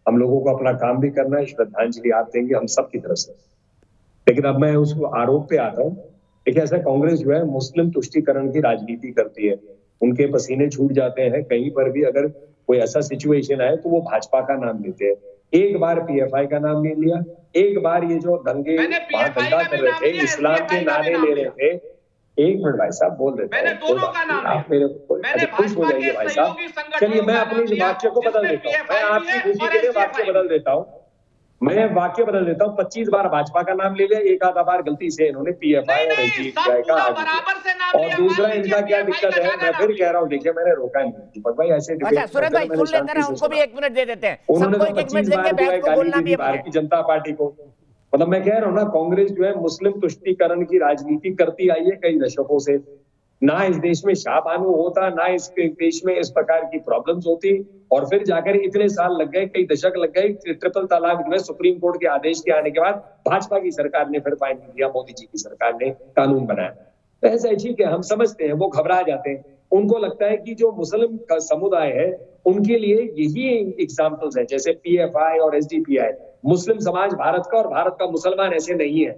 हम लोगों को अपना काम भी करना है, श्रद्धांजलि आप देंगे हम सब की तरफ से। लेकिन अब मैं उस आरोप पे आता हूँ। देखिए, ऐसा कांग्रेस जो है मुस्लिम तुष्टीकरण की राजनीति करती है, उनके पसीने छूट जाते हैं कहीं पर भी अगर कोई ऐसा सिचुएशन आए तो वो भाजपा का नाम लेते हैं। एक बार पीएफआई का नाम ले लिया, एक बार ये जो दंगे वहां दंगा कर रहे थे, इस्लाम के नारे ले रहे थे। एक मिनट भाई साहब, बोल रहे थे आप मेरे को खुश हो जाइए भाई साहब। चलिए मैं अपनी वाक्य को बदल देता हूँ, मैं आपकी खुशी के लिए वाक्य बदल देता हूँ, मैं वाक्य बदल देता हूँ। 25 बार भाजपा का नाम ले लिया, एक आधा बार गलती से इन्होंने पीएफआई और एसडीपीआई का और दूसरा इनका क्या दिक्कत है, मैं फिर कह रहा हूँ, देखिए मैंने रोका नहीं दीपक भाई, ऐसे अच्छा सुरेश भाई सुन लेते ना, उनको भी 1 मिनट दे देते हैं, उन्होंने सबको तो 1 मिनट 25 देंगे, बार जो है बहस को बोलना गाली भी दी है मुझे। भारतीय जनता पार्टी को। मतलब मैं कह रहा हूँ ना, कांग्रेस जो है मुस्लिम तुष्टीकरण की राजनीति करती आई है कई दशकों से। ना इस देश में शाह बानू होता, ना इस देश में इस प्रकार की प्रॉब्लम्स होती, और फिर जाकर इतने साल लग गए, कई दशक लग गए, ट्रिपल तलाक जो है सुप्रीम कोर्ट के आदेश के आने के बाद भाजपा की सरकार ने फिर फाइनल किया, मोदी जी की सरकार ने कानून बनाया। तो ऐसा ही ठीक है, हम समझते हैं, वो घबरा जाते हैं, उनको लगता है कि जो मुस्लिम का समुदाय है उनके लिए यही एग्जाम्पल्स है, जैसे पीएफआई और एसडीपीआई। मुस्लिम समाज भारत का और भारत का मुसलमान ऐसे नहीं है।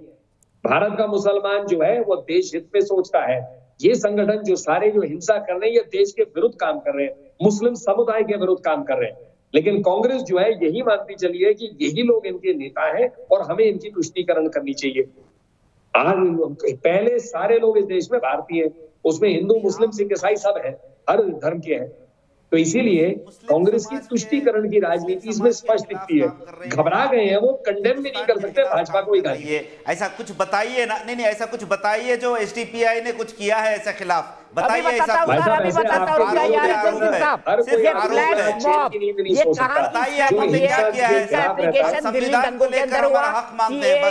भारत का मुसलमान जो है वो देश हित में सोचता है। ये संगठन जो सारे जो हिंसा कर रहे हैं, ये देश के विरुद्ध काम कर रहे हैं, मुस्लिम समुदाय के विरुद्ध काम कर रहे हैं। लेकिन कांग्रेस जो है यही मानती चली है कि यही लोग इनके नेता हैं और हमें इनकी तुष्टीकरण करनी चाहिए। आज पहले सारे लोग इस देश में भारतीय हैं, उसमें हिंदू मुस्लिम सिख ईसाई सब है, हर धर्म के हैं। तो इसीलिए कांग्रेस की तुष्टीकरण की राजनीति इसमें स्पष्ट दिखती है। घबरा गए हैं वो, कंडेम भी नहीं कर सकते भाजपा को। ऐसा कुछ बताइए ना, नहीं ऐसा कुछ बताइए जो एसडीपीआई ने कुछ किया है ऐसा खिलाफ, बताइए ऐसा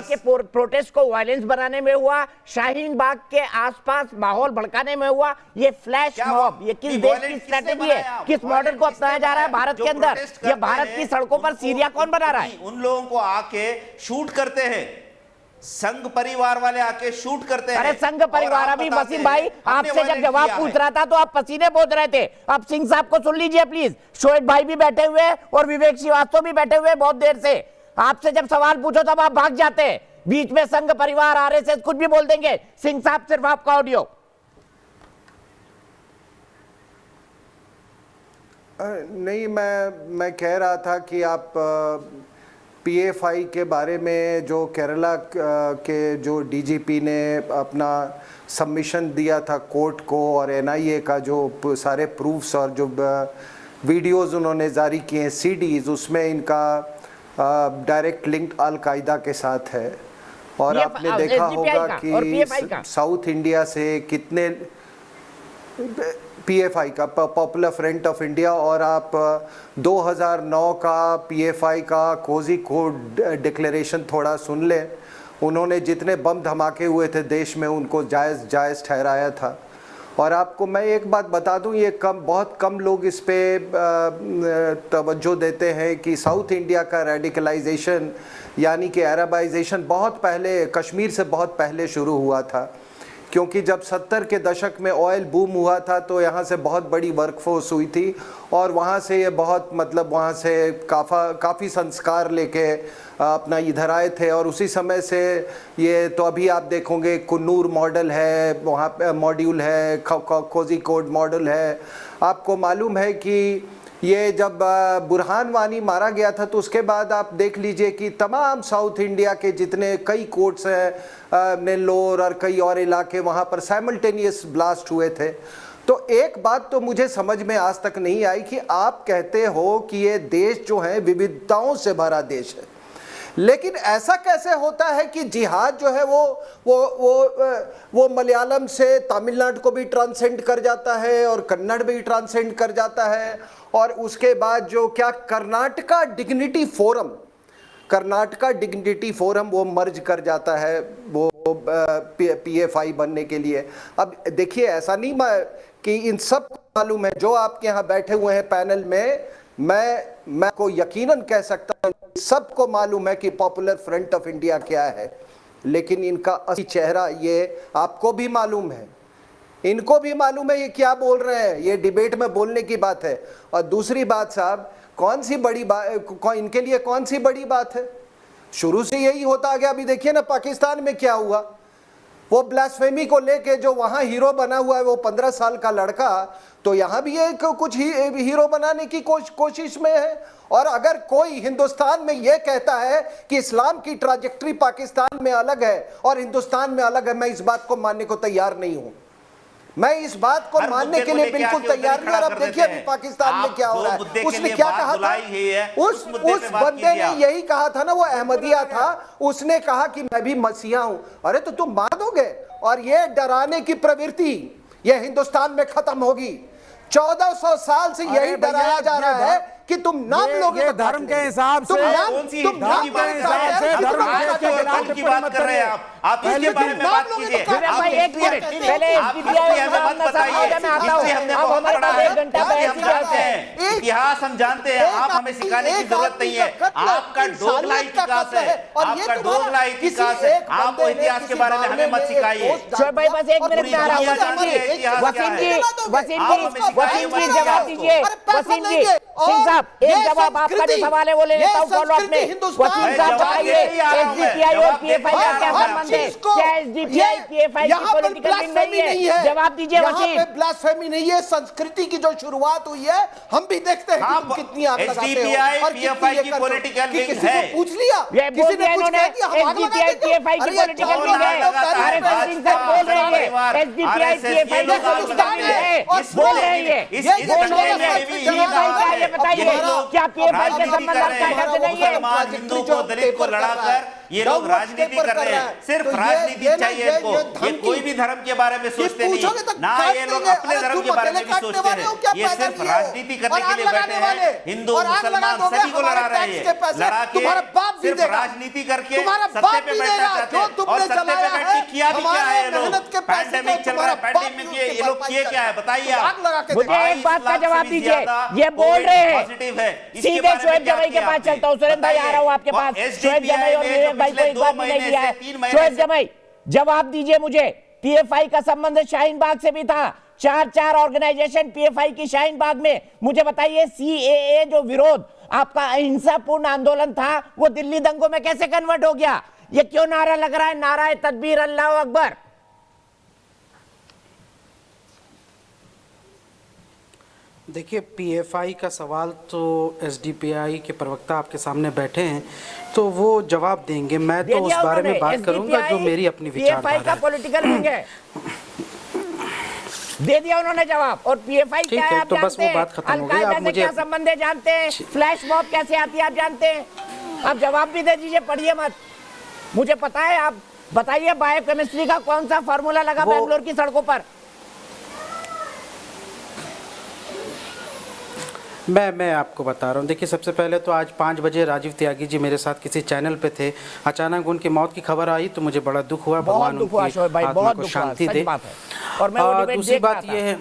ये प्रोटेस्ट को वायलेंस बनाने में हुआ, शाहीन बाग के आसपास माहौल भड़काने में हुआ, ये फ्लैश मॉब, ये किस देश की स्ट्रेटेजी है, किस मॉडल को अपनाया जा रहा है भारत के अंदर? ये भारत की सड़कों पर सीरिया कौन बना रहा है? उन लोगों को आके शूट करते हैं, संघ परिवार वाले आके शूट करते हैं। अरे संघ परिवार, अभी वसीम भाई आपसे जब जवाब पूछ रहा था तो आप पसीने पोंछ रहे थे। अब सिंह साहब को सुन लीजिए प्लीज, शोएब भाई भी बैठे हुए और विवेक श्रीवास्तव भी बैठे हुए बहुत देर से। आपसे जब सवाल पूछो तब आप भाग जाते हैं, बीच में संघ परिवार आरएसएस कुछ भी बोल देंगे। सिंह साहब सिर्फ आपका ऑडियो। नहीं, मैं कह रहा था कि आप पीएफआई के बारे में जो केरला के जो डीजीपी ने अपना सबमिशन दिया था कोर्ट को, और एनआईए का जो सारे प्रूफ्स और जो वीडियोस उन्होंने जारी किए हैं, सीडीज, उसमें इनका डायरेक्ट लिंक अल कायदा के साथ है। और आपने देखा होगा कि साउथ इंडिया से कितने पीएफआई का, पॉपुलर फ्रंट ऑफ इंडिया, और आप 2009 का पीएफआई का कोझिकोड डिक्लेरेशन थोड़ा सुन लें। उन्होंने जितने बम धमाके हुए थे देश में उनको जायज़ ठहराया था। और आपको मैं एक बात बता दूं, ये बहुत कम लोग इस पे तवज्जो देते हैं कि साउथ इंडिया का रेडिकलाइजेशन यानी कि अरबाइजेशन बहुत पहले, कश्मीर से बहुत पहले शुरू हुआ था। क्योंकि जब 70 के दशक में ऑयल बूम हुआ था तो यहाँ से बहुत बड़ी वर्कफोर्स हुई थी, और वहाँ से ये बहुत वहाँ से काफ़ी संस्कार लेके अपना इधर आए थे। और उसी समय से ये तो अभी आप देखोगे कुन्नूर मॉडल है, वहाँ पे मॉड्यूल है, कोझिकोड मॉडल है। आपको मालूम है कि ये जब बुरहान वानी मारा गया था तो उसके बाद आप देख लीजिए कि तमाम साउथ इंडिया के जितने कई कोर्ट्स हैं, नेल्लोर और कई और इलाके, वहाँ पर साइमल्टेनियस ब्लास्ट हुए थे। तो एक बात तो मुझे समझ में आज तक नहीं आई कि आप कहते हो कि ये देश जो है विविधताओं से भरा देश है, लेकिन ऐसा कैसे होता है कि जिहाद जो है वो मलयालम से तमिलनाडु को भी ट्रांसेंड कर जाता है और कन्नड़ भी ट्रांसेंड कर जाता है, और उसके बाद जो क्या कर्नाटका डिग्निटी फोरम वो मर्ज कर जाता है वो पीएफआई बनने के लिए। अब देखिए, ऐसा नहीं कि इन सब को मालूम है, जो आपके यहाँ बैठे हुए हैं पैनल में, मैं को यकीनन कह सकता हूँ सबको मालूम है कि पॉपुलर फ्रंट ऑफ इंडिया क्या है। लेकिन इनका असली चेहरा ये आपको भी मालूम है, इनको भी मालूम है ये क्या बोल रहे हैं। ये डिबेट में बोलने की बात है। और दूसरी बात साहब, कौन सी बड़ी बात, इनके लिए कौन सी बड़ी बात है? शुरू से यही होता आ गया। अभी देखिए ना पाकिस्तान में क्या हुआ, वो ब्लास्फेमी को लेके जो वहां हीरो बना हुआ है वो 15 साल का लड़का, तो यहां भी एक कुछ हीरो बनाने की कोशिश में है। और अगर कोई हिंदुस्तान में यह कहता है कि इस्लाम की ट्रैजेक्टरी पाकिस्तान में अलग है और हिंदुस्तान में अलग है, मैं इस बात को मानने को तैयार नहीं हूं। मैं इस बात को मानने के लिए बिल्कुल तैयार नहीं। और अब देखिए अभी पाकिस्तान में क्या हो रहा है। उसने क्या कहा था, उस बंदे ने यही कहा था ना, वो अहमदिया था, उसने कहा कि मैं भी मसीहा हूं। अरे तो तुम मान दोगे? और ये डराने की प्रवृत्ति ये हिंदुस्तान में खत्म होगी। 1400 साल से यही डराया जा रहा है कि तुम नाम लोगे तो धर्म के हिसाब से, तुम नाम की बात कर रहे हैं आप इसके बारे में बात कीजिए। भाई एक मिनट पहले इतिहास हम जानते हैं, आप हमें सिखाने की जरूरत नहीं है। आपका दोगला इतिहास है, आपका दोगला इतिहास है। आप इतिहास के बारे में हमें मत सिखाइए। भाई बस एक मिनट में आ रहा हूं। वसीम जी जवाब दीजिए। वसीम जी, सिंह साहब एक जवाब आपका जो सवाल है वो ले लेता हूं फॉलो अप में। वसीम साहब बताइए एसडीपीआई और पीएफआई का क्या संबंध है? क्या एसडीपीआई पीएफआई की पॉलिटिकल विंग नहीं है? जवाब दीजिए वसीम। यहाँ पे ब्लास्फेमी नहीं है, संस्कृति की जो शुरुआत हुई है हम भी देखते हैं कि तुम कितनी आग लगाते हो। एसडीपीआई पीएफआई की पॉलिटिकल विंग है। पूछ लिया किसी ने इन्होंने एसडीपीआई पीएफआई की पॉलिटिकल विंग है। अरे सिंह साहब बोल रहे हैं एसडीपीआई पीएफआई की पॉलिटिकल विंग है, बोल रहे हैं पीएफआई का। ये बताइए क्या पीएफआई के संबंध आपका घर से नहीं है? मुसलमान हिंदू को दलित को लड़ाकर ये लोग राजनीति कर रहे हैं। सिर्फ राजनीति चाहिए इनको, ये कोई भी धर्म के बारे में सोचते नहीं, ना ये लोग अपने धर्म के बारे में भी सोचते हैं। ये सिर्फ राजनीति करने के लिए बैठे हैं। हिंदू मुसलमान सभी को लड़ा रहे हैं, लड़ा के सिर्फ राजनीति करके सत्ते पे बैठना चाहते हैं। और सत्ते पे बैठ के किया भी क्या है ये लोग? पैंडेमिक चल रहा है, पैंडेमिक में ये लोग किए क्या है बताइए आप मुझे एक बात का जवाब दीजिए। ये बोल रहे हैं सीधे शोएब जमाई के पास चलता हूं। सुरेंद्र भाई आ रहा हूं आपके पास। शोएब जमाई और विवेक भाई को एक बात नहीं दिया है। शोएब जमाई जवाब दीजिए मुझे। पीएफआई का संबंध शाहीन बाग से भी था। 4 ऑर्गेनाइजेशन पीएफआई की शाहीन बाग में। मुझे बताइए सीएए जो विरोध आपका अहिंसापूर्ण आंदोलन था वो दिल्ली दंगों में कैसे कन्वर्ट हो गया? ये क्यों नारा लग रहा है, नारा तकबीर अल्लाह अकबर? देखिए पीएफआई का सवाल तो एसडीपीआई के प्रवक्ता आपके सामने बैठे हैं तो वो जवाब देंगे। मैं तो उस बारे में बात करूंगा जो मेरी अपनी विचारधारा का पॉलिटिकल विंग है। दे दिया उन्होंने जवाब। और पीएफआई क्या है आप तो जानते बस वो बात खत्म हो गई। आप मुझे क्या संबंध है जानते हैं? फ्लैश मॉब कैसे आती है आप जानते हैं? आप जवाब भी दे दीजिए, पढ़िए मत। मुझे पता है। आप बताइए बायोकेमिस्ट्री का कौन सा फार्मूला लगा बेंगलोर की सड़कों पर? मैं आपको बता रहा हूँ। देखिए सबसे पहले तो आज 5 बजे राजीव त्यागी जी मेरे साथ किसी चैनल पे थे। अचानक उनकी मौत की खबर आई तो मुझे बड़ा दुख हुआ। भगवान उनकी आत्मा को शांति दे। और दूसरी बात ये है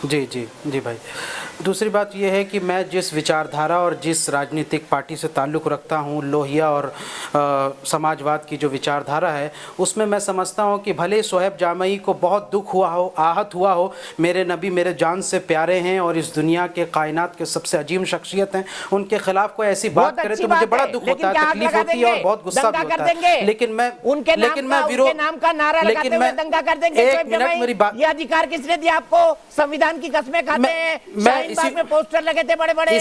जी भाई, दूसरी बात यह है कि मैं जिस विचारधारा और जिस राजनीतिक पार्टी से ताल्लुक़ रखता हूँ, लोहिया और समाजवाद की जो विचारधारा है, उसमें मैं समझता हूँ कि भले शोएब जामई को बहुत दुख हुआ हो, आहत हुआ हो, मेरे नबी मेरे जान से प्यारे हैं और इस दुनिया के कायनात के सबसे अजीम शख्सियत हैं, उनके खिलाफ कोई ऐसी बात करे तो मुझे बड़ा दुख होता है, तकलीफ होती है और बहुत गुस्सा भी होता है। लेकिन मैं विरोध, नाम का नारा लगाते हुए दंगा कर देंगे। एक मिनट मेरी बात। ये अधिकार किसने दिया आपको? संविधान की कसमें खाते हैं। शाहीन बाग में पोस्टर लगे थे बड़े बड़े।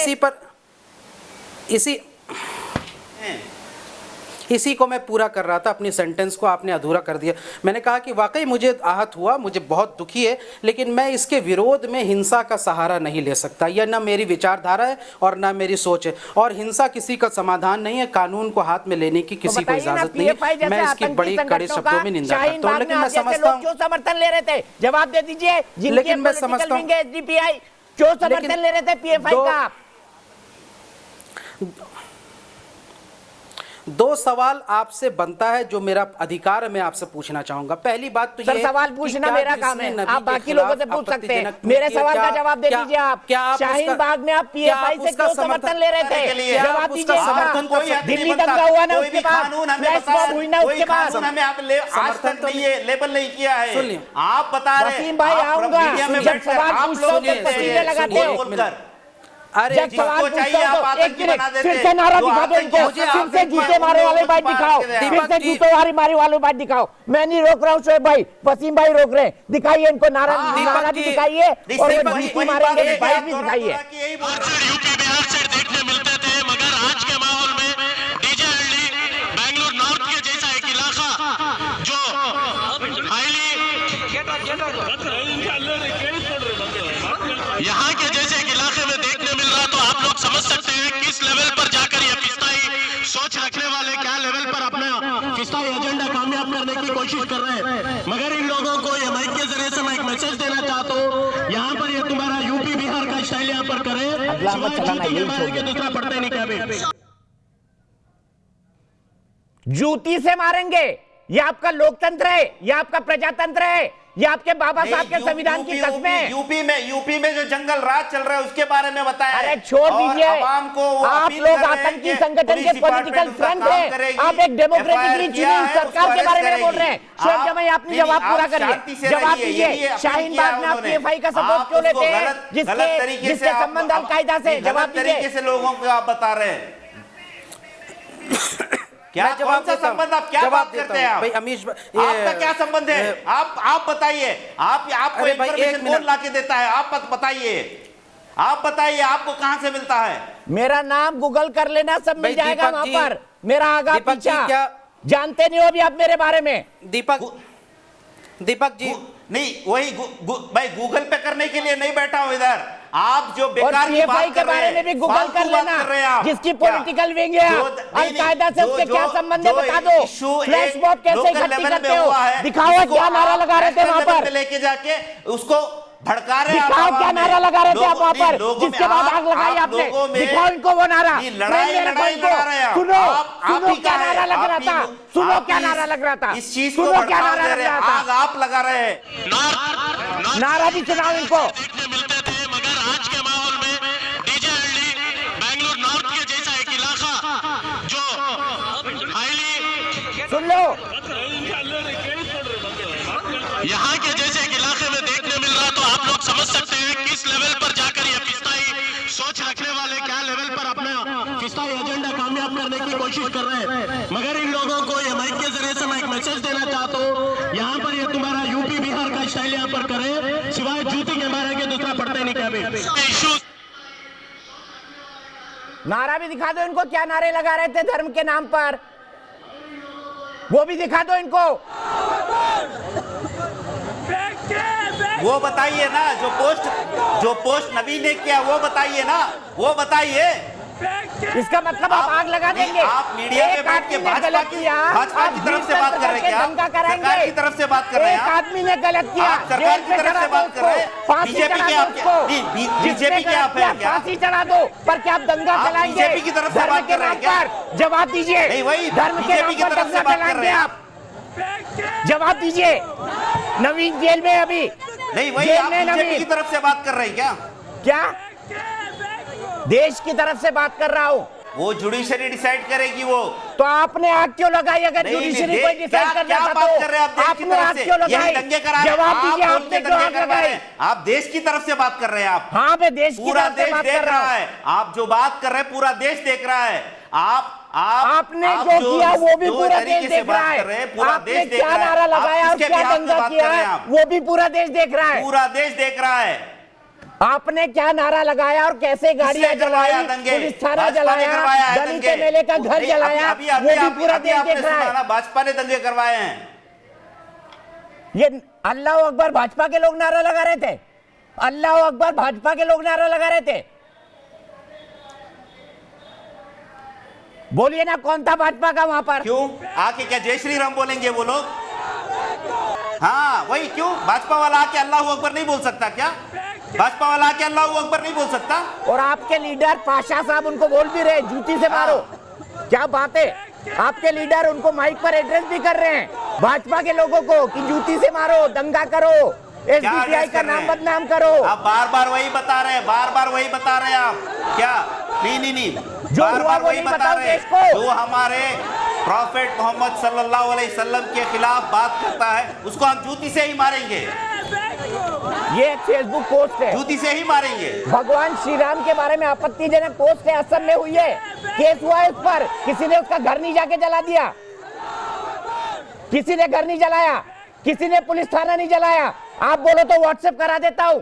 इसी को मैं पूरा कर रहा था, अपनी सेंटेंस को आपने अधूरा कर दिया। मैंने कहा कि वाकई मुझे आहत हुआ, मुझे बहुत दुखी है, लेकिन मैं इसके विरोध में हिंसा का सहारा नहीं ले सकता। यह ना मेरी विचारधारा है और ना मेरी सोच है। और हिंसा किसी का समाधान नहीं है, कानून को हाथ में लेने की किसी को इजाजत नहीं है। मैं इसकी बड़ी कड़े शब्दों में निंदा करता हूँ। लेकिन मैं समझता हूँ क्यों समर्थन ले रहे थे, जवाब दे दीजिए। लेकिन मैं समझता हूँ एसडीपीआई क्यों समर्थन ले रहे थे पीएफआई का? दो सवाल आपसे बनता है, जो मेरा अधिकार है, मैं आपसे पूछना चाहूंगा। पहली बात तो सर, ये सवाल कि पूछना क्या मेरा जिसने काम है, नबी आप के बाकी लोगों से खिलाफ पूछ सकते हैं। आपत्तिजनक मेरे किया, सवाल का क्या- जवाब दे क्या- दीजिए आप। क्या आप शाहीन उसका- बाग में आप क्या पीएफआई आप से उसका क्यों समर्थन ले रहे थे? क्या जवाब आप दीजिए। उसका समर्थन कर सकते हैं? दिल्ली दंगा हुआ ना, उसके बाद फ्लैश मॉब हुई ना, उसके बाद कानून हमें आप आज तक तो नहीं है, लेबल नहीं किया है। सुनिए। आप बता रहे वसीम भाई, आप आऊंगा। मीडिया में जब बैठकर सवाल आप पूछता हूं लोग तो कहते पसीने हैं, लगाते बोल हो। बोलकर अरे जब जिसको सवाल चाहिए पूछता आप हूं तो एक आतंकी बना मिनट, देते फिर हैं। से नारा जो दिखा दो आतंकी इनको, मुझे फिर से आतंकी जूते मारे वाले बाइट दिखाओ, दीपक फिर से जी। जूते मारे वाले बाइट दिखाओ। मैं नहीं रोक रहा हूँ शोएब भाई, वसीम भाई रोक रहे हैं। दिखाइए इनको नारा, नारा भी जी। दिखाइए और वही- वो वही जूती बात मारेंगे है, बाइट भी आप दिखाइए। यही बोल रहे हैं। यूपी बिहार से देखने मिलते थे, मगर आज के माहौल में डीजे हल्दी बेंगलुरु नॉर्थ के जैसा एक इलाका जो यहाँ के जैसे एक इलाके में देखने मिल रहा, तो आप लोग समझ सकते हैं किस लेवल पर जाकर ये फिस्ताई सोच रखने वाले क्या लेवल पर अपना फिस्ताई एजेंडा कामयाब करने की कोशिश कर रहे हैं। मगर इन लोगों को ये माइक के जरिए से मैं एक मैसेज देना चाहता हूँ, यहाँ पर ये तुम्हारा यूपी बिहार का स्टाइल यहाँ पर करे, अगला मत चलाना, यही मारेंगे, दूसरा पड़ता ही नहीं कभी। जूती से मारेंगे, ये आपका लोकतंत्र है, ये आपका प्रजातंत्र है, ये आपके बाबा साहब के संविधान की कस्में हैं। यूपी में जो जंगल राज चल रहा है उसके बारे में बताया। अरे छोड़ दीजिए, आप लोग आतंकी संगठन के पॉलिटिकल फ्रंट हैं, आप एक डेमोक्रेटिकली चुनी सरकार के बारे में बोल रहे हैं। शोएब जमाई, आपने जवाब पूरा करिए, जवाब दीजिए। शाहीन बाग में आप पीएफआई का सपोर्ट क्यों लेते हैं, जिसके संबंध अलकायदा से? जवाब तरीके से लोगों को आप बता रहे हैं। क्या कौन सा संबंध, आप क्या बात करते हैं? भाई अमीश, आपका क्या संबंध है? आप बताइए। आपको अरे भाई, इंफॉर्मेशन कौन लाके देता है? आप बताइए, आपको कहां से मिलता है? मेरा नाम गूगल कर लेना, सब मिल भाई जाएगा दीपक वहां जी, पर। मेरा आगा दीपक जी, पीछा क्या जानते नहीं हो अभी आप मेरे बारे में। दीपक जी नहीं, वही भाई गूगल पे करने के लिए नहीं बैठा हूं इधर। आप जो और बेकार की पीएफआई बात के कर रहे बारे हैं, में भी गूगल फालतू कर बात लेना, कर रहे हैं आप। जिसकी क्या? पॉलिटिकल विंग है अलकायदा से उसके क्या संबंध है बता दो। फ्लैश मॉब कैसे इकट्ठी करते हो, दिखाओ क्या नारा लगा रहे थे वहां पर, लेके जाके उसको भड़का रहे हैं। दिखाओ क्या नारा लगा रहे थे आप वहां पर, जिसके बाद आग लगाई आपने। दिखाओ इनको वो नारा, लड़ाई लगा रहे हैं। सुनो सुनो क्या नारा लग रहा था, सुनो क्या नारा लग रहा था, इस चीज को सुनो क्या नारा लग रहा था। आग आप लगा रहे हैं। नारा भी सुनाओ इनको। देखने मिलते थे, मगर आज के माहौल में डीजे हल्दी बेंगलुरु नॉर्थ के जैसा एक इलाका जो हाईली सुन लो, यहाँ के जैसे एक इलाके में देखने मिल रहा, तो आप लोग समझ सकते हैं किस लेवल पर जाकर ये फिस्ताई सोच रखने वाले क्या लेवल पर अपना फिस्ताई एजेंडा कामयाब करने की कोशिश कर रहे हैं। मगर इन लोगों को ये माइक के जरिए से मैं एक मैसेज देना चाहता हूँ, यहाँ पर ये तुम्हारा यूपी बिहार का स्टाइल यहाँ पर करे, सिवाय जूती के मारेंगे, दूसरा पड़ता ही नहीं कभी। नारा भी दिखा दो इनको, क्या नारे लगा रहे थे धर्म के नाम पर, वो भी दिखा दो इनको। वो बताइए ना, जो पोस्ट नबी ने किया वो बताइए ना, वो बताइए। इसका मतलब आप आग लगा देंगे। आप मीडिया में बैठ के भाजपा की तरफ से बात कर रहे हैं क्या? सरकार की तरफ से बात कर रहे हैं एक आदमी ने गलत किया, आप सरकार की तरफ से बात कर रहे हैं? बीजेपी के आप क्या? फांसी चढ़ा दो, पर क्या आप दंगा चलाएंगे? बीजेपी की तरफ से बात कर रहे हैं क्या? जवाब दीजिए। नहीं, वही धर्म के नाम बीजेपी की पर तरफ से दंगा बात कर चलाएंगे रहे हैं आप? जवाब दीजिए। नवीन जेल में अभी, नहीं, वही जेल आप में बीजेपी नवीन की तरफ से बात कर रहे हैं क्या? क्या देश की तरफ से बात कर रहा हूँ। वो जुडिशरी डिसाइड करेगी वो। तो आपने आग क्यों लगाई? अगर जुडिशरी कोई डिसाइड करना था तो आपने आग क्यों लगाई? जवाब दीजिए, आपने क्यों आग लगाई? आप देश की तरफ से बात कर रहे हैं आप। हाँ, मैं देश की पूरा तरफ से देश बात देख कर रहा रहा हूँ। है। आप जो बात कर रहे हैं पूरा देश देख रहा है। आपने जो किया वो भी पूरा देश देख रहा है। आपने क्या नारा लगाया और क्या दंगा किया वो भी पूरा देश देख रहा है। पूरा देश देख रहा है। आपने क्या नारा लगाया और कैसे गाड़ियां जलाई, पुलिस थाना जलाया, दलित मेले का घर जलाया, वो भी पूरा देश देख रहा है। भाजपा ने दंगे करवाए हैं। ये अल्लाह अकबर भाजपा के लोग नारा लगा रहे थे, अल्लाह अकबर भाजपा के लोग नारा लगा रहे थे। बोलिए ना कौन था भाजपा का वहां पर? क्यों आके क्या जय श्री राम बोलेंगे वो लोग? हाँ वही, क्यों भाजपा वाला आके अल्लाह अकबर नहीं बोल सकता क्या? भाजपा वाला आके अल्लाह अकबर नहीं बोल सकता? और आपके लीडर पाशा साहब उनको बोल भी रहे जूती से मारो। क्या बात है। आपके लीडर उनको माइक पर एड्रेस भी कर रहे हैं भाजपा के लोगों को कि जूती से मारो, दंगा करो, एसडीपीआई का नाम बदनाम करो। आप बार बार वही बता रहे हैं, बार बार वही बता रहे हैं आप क्या? नहीं, जो बार बार वही नहीं बता रहे इसको। हैं। जो हमारे प्रॉफेट मोहम्मद सल्लल्लाहु अलैहि वसल्लम के खिलाफ बात करता है उसको हम जूती से ही मारेंगे। ये एक फेसबुक पोस्ट है, जूती से ही मारेंगे। भगवान श्री राम के बारे में आपत्तिजनक पोस्ट है, असम में हुई है, केस हुआ है उस पर, किसी ने उसका घर नहीं जाके जला दिया, किसी ने घर नहीं जलाया, किसी ने पुलिस थाना नहीं जलाया। आप बोलो तो व्हाट्सएप करा देता हूं।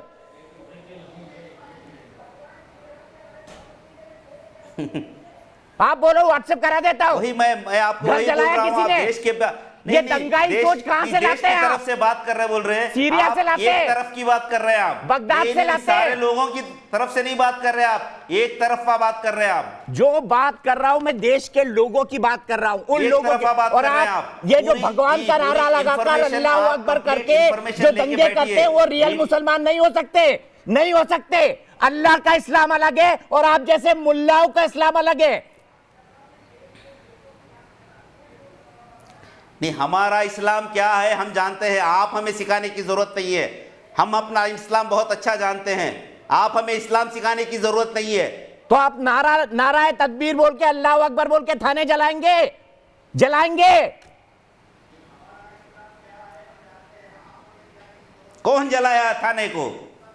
आप बोलो व्हाट्सएप करा देता हूं। वही मैं आपको घर वही बोल जलाया रहा हूं, किसी आप ने? देश के ये दंगाई सोच कहां से लाते हैं? तरफ से बात कर रहे बोल रहे हैं, सीरिया से लाते हैं, एक तरफ की बात कर रहे हैं आप, बगदाद से लाते हैं, सारे लोगों की तरफ से नहीं बात कर रहे आप, एक तरफा बात कर रहे हैं आप। जो बात कर रहा हूं मैं देश के लोगों की बात कर रहा हूं, उन लोगों की। और आप ये जो भगवान का नारा लगाकर अल्लाह अकबर करके जो दंगे करते हैं वो रियल मुसलमान नहीं हो सकते, नहीं हो सकते। अल्लाह का इस्लाम अलग है और आप जैसे मुल्लाओं का इस्लाम अलग है। नहीं, हमारा इस्लाम क्या है हम जानते हैं, आप हमें सिखाने की जरूरत नहीं है। हम अपना इस्लाम बहुत अच्छा जानते हैं, आप हमें इस्लाम सिखाने की जरूरत नहीं है। तो आप नारा तकबीर बोल के अल्लाह अकबर बोल के थाने जलाएंगे, जलाएंगे। कौन जलाया थाने को?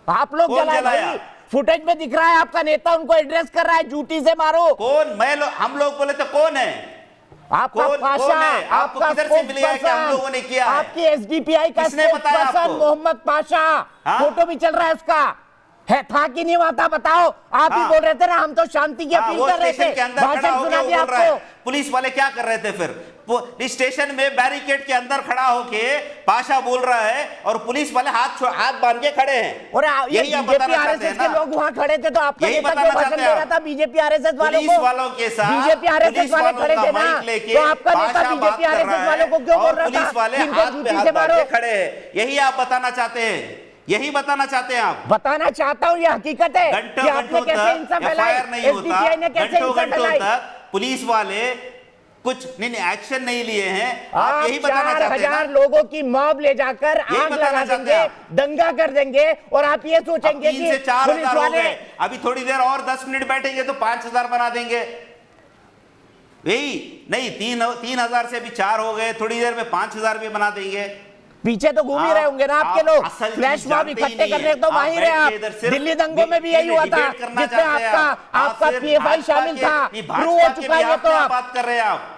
आप लोग जलाया। फुटेज में दिख रहा है आपका नेता उनको एड्रेस कर रहा है, जूती से मारो। कौन? हम लोग बोले तो कौन है? आपका पाशा, आपको किधर से मिलेगा कि हम लोगों ने किया है? आपकी एसडीपीआई का स्पोक्सपर्सन मोहम्मद पाशा, फोटो भी चल रहा है उसका, है था कि नहीं वहां था बताओ। आप ही बोल रहे थे ना हम तो शांति की अपील कर रहे थे, भाषण सुना दिया आपको। पुलिस वाले क्या कर रहे थे फिर? स्टेशन में बैरिकेड के अंदर खड़ा होके पाशा बोल रहा है और पुलिस वाले हाथ बांध के खड़े हैं। और ये बीजेपी आरएसएस के लोग वहां खड़े थे, तो आपका नेता क्यों भाषण दे रहा था बीजेपी आरएसएस वालों को? पुलिस वालों के साथ बीजेपी आरएसएस वाले खड़े थे ना, तो आपका नेता बीजेपी आरएसएस वालों को क्यों बोल रहा था? पुलिस वाले हाथ पे हाथ बांध के खड़े हैं। यही आप बताना चाहते हैं, यही बताना चाहते हैं आप? बताना चाहता हूं, ये हकीकत है कि आपने कैसे हिंसा फैलाई, एसडीपीआई ने कैसे हिंसा फैलाई। पुलिस वाले कुछ नहीं एक्शन नहीं लिए हैं। आप यही बताना चाहते हैं? 4,000 लोगों की मॉब ले जाकर आग लगा देंगे, दंगा कर देंगे और आप ये सोचेंगे कि 3 से 4 पुलिस हजार हो वाले गए। अभी थोड़ी देर और 10 मिनट बैठेंगे तो 5,000 बना देंगे। यही नहीं, 3,000 से भी 4 हो गए, थोड़ी देर में 5,000 भी बना देंगे। पीछे तो घूम ही रहे होंगे ना आपके लोग, फ्लैश मॉब इकट्ठे करने तो वहीं रहे आप। दिल्ली दंगों में भी यही हुआ था जिसमें आपका पीएफआई शामिल था, प्रूव हो चुका है। तो आप बात कर रहे हैं आप?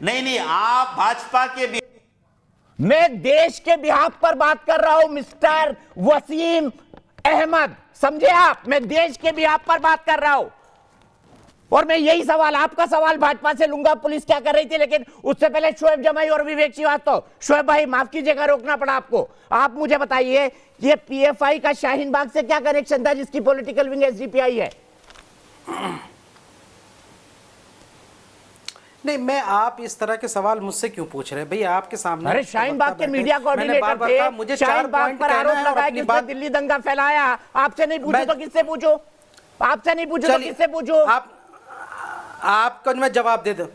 नहीं, आप भाजपा के मैं देश के बिहाफ पर बात कर रहा हूं मिस्टर वसीम अहमद, समझे आप? मैं देश के बिहाफ पर बात कर रहा हूं और मैं यही सवाल, आपका सवाल भाजपा से लूंगा पुलिस क्या कर रही थी, लेकिन उससे पहले शोएब जमाई और विवेक श्रीवास्तव। शोएब भाई माफ कीजिएगा, रोकना पड़ा आपको। आप मुझे बताइए ये पीएफआई का शाहीन बाग से क्या कनेक्शन था जिसकी पॉलिटिकल विंग एसडीपीआई है? नहीं, मैं आप इस तरह के सवाल मुझसे क्यों पूछ रहे हैं भैया? आपके सामने अरे शाहीन बाग के मीडिया कोऑर्डिनेटर थे, मुझे शाहीन बाग पर आरोप लगाया कि उसने दिल्ली दंगा फैलाया। आपसे नहीं पूछो तो किससे पूछो? आपसे नहीं पूछो तो किससे पूछो? आपको मैं जवाब दे दूं।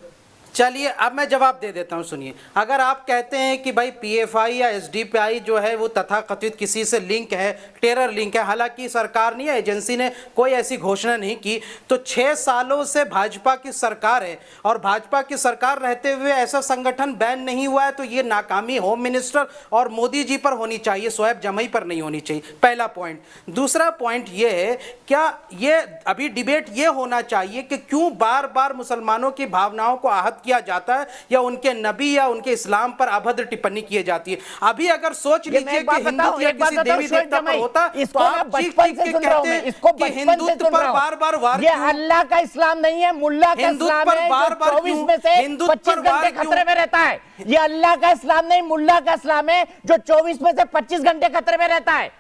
चलिए अब मैं जवाब दे देता हूं, सुनिए। अगर आप कहते हैं कि भाई पीएफआई या एसडीपीआई जो है वो तथाकथित किसी से लिंक है, टेरर लिंक है, हालांकि सरकार नहीं है, एजेंसी ने कोई ऐसी घोषणा नहीं की, तो 6 सालों से भाजपा की सरकार है और भाजपा की सरकार रहते हुए ऐसा संगठन बैन नहीं हुआ है, तो ये नाकामी होम मिनिस्टर और मोदी जी पर होनी चाहिए, शोएब जमाई पर नहीं होनी चाहिए। पहला पॉइंट। दूसरा पॉइंट ये है, क्या ये अभी डिबेट ये होना चाहिए कि क्यों बार बार मुसलमानों की भावनाओं को आहत किया जाता है या उनके नबी या उनके इस्लाम पर अभद्र टिप्पणी की जाती है? अभी अगर सोच लीजिए कि हिंदू या किसी देवी देवता पर होता तो आप चीख-चीख के कहते कि हिंदुत्व पर बार-बार वार क्यों? ये अल्लाह का इस्लाम नहीं है, मुल्ला का इस्लाम है, जो 24 में से 25 घंटे खतरे में रहता है। ये अल्लाह का इस्लाम नहीं, मुल्ला का इस्लाम है जो 24 में से 25 घंटे खतरे में रहता है।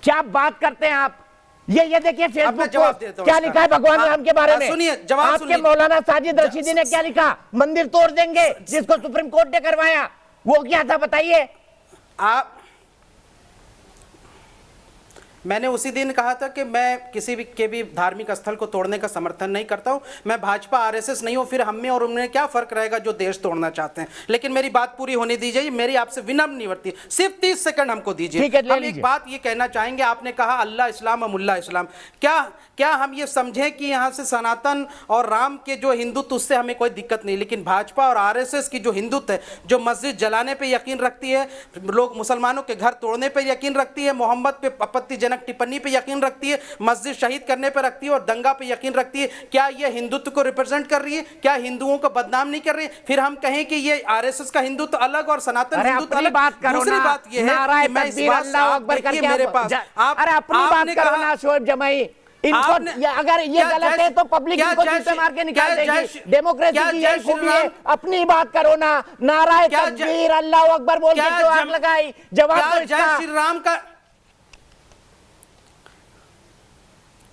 क्या बात करते हैं आप? ये देखिए फेसबुक पर क्या लिखा है भगवान राम के बारे में। सुनिए, जवाब आपके मौलाना साजिद रशीदी ने क्या लिखा? मंदिर तोड़ देंगे, जिसको सुप्रीम कोर्ट ने करवाया वो क्या था बताइए? मैंने उसी दिन कहा था कि मैं किसी भी धार्मिक स्थल को तोड़ने का समर्थन नहीं करता हूं। मैं भाजपा आरएसएस नहीं हूं, फिर हम में और उनमें क्या फर्क रहेगा जो देश तोड़ना चाहते हैं। लेकिन मेरी बात पूरी होने दीजिए, मेरी आपसे विनम्र निवर्ती, सिर्फ 30 सेकंड हमको दीजिए। हम एक बात ये कहना चाहेंगे, आपने कहा अल्लाह इस्लाम और मुल्ला इस्लाम, क्या हम ये समझें कि यहाँ से सनातन और राम के जो हिंदुत्व, उससे हमें कोई दिक्कत नहीं, लेकिन भाजपा और आरएसएस की जो हिंदुत्व है, जो मस्जिद जलाने पे यकीन रखती है, लोग मुसलमानों के घर तोड़ने पे यकीन रखती है, मोहम्मद पे आपत्तिजनक टिप्पणी पे यकीन रखती है, मस्जिद शहीद करने पे रखती है और दंगा पे यकीन रखती है, क्या ये हिंदुत्व को रिप्रेजेंट कर रही है? क्या हिंदुओं को बदनाम नहीं कर रही है? फिर हम कहें कि ये आरएसएस का हिंदुत्व अलग और सनातन हिंदुत्व अलग। दूसरी बात ये है कि मैं इस बात से आप देखिए मेरे पास, अरे अपनी बात करो ना शोएब जमाई, इनको अगर ये गलत है तो पब्लिक इनको जूते मार के निकाल देगी। डेमोक्रेसी की यही खूबी है, अपनी बात करो ना। नाराए तकबीर अल्लाह अकबर बोल के जो आग लगाई, जवाब दो इसका। जय श्री राम का,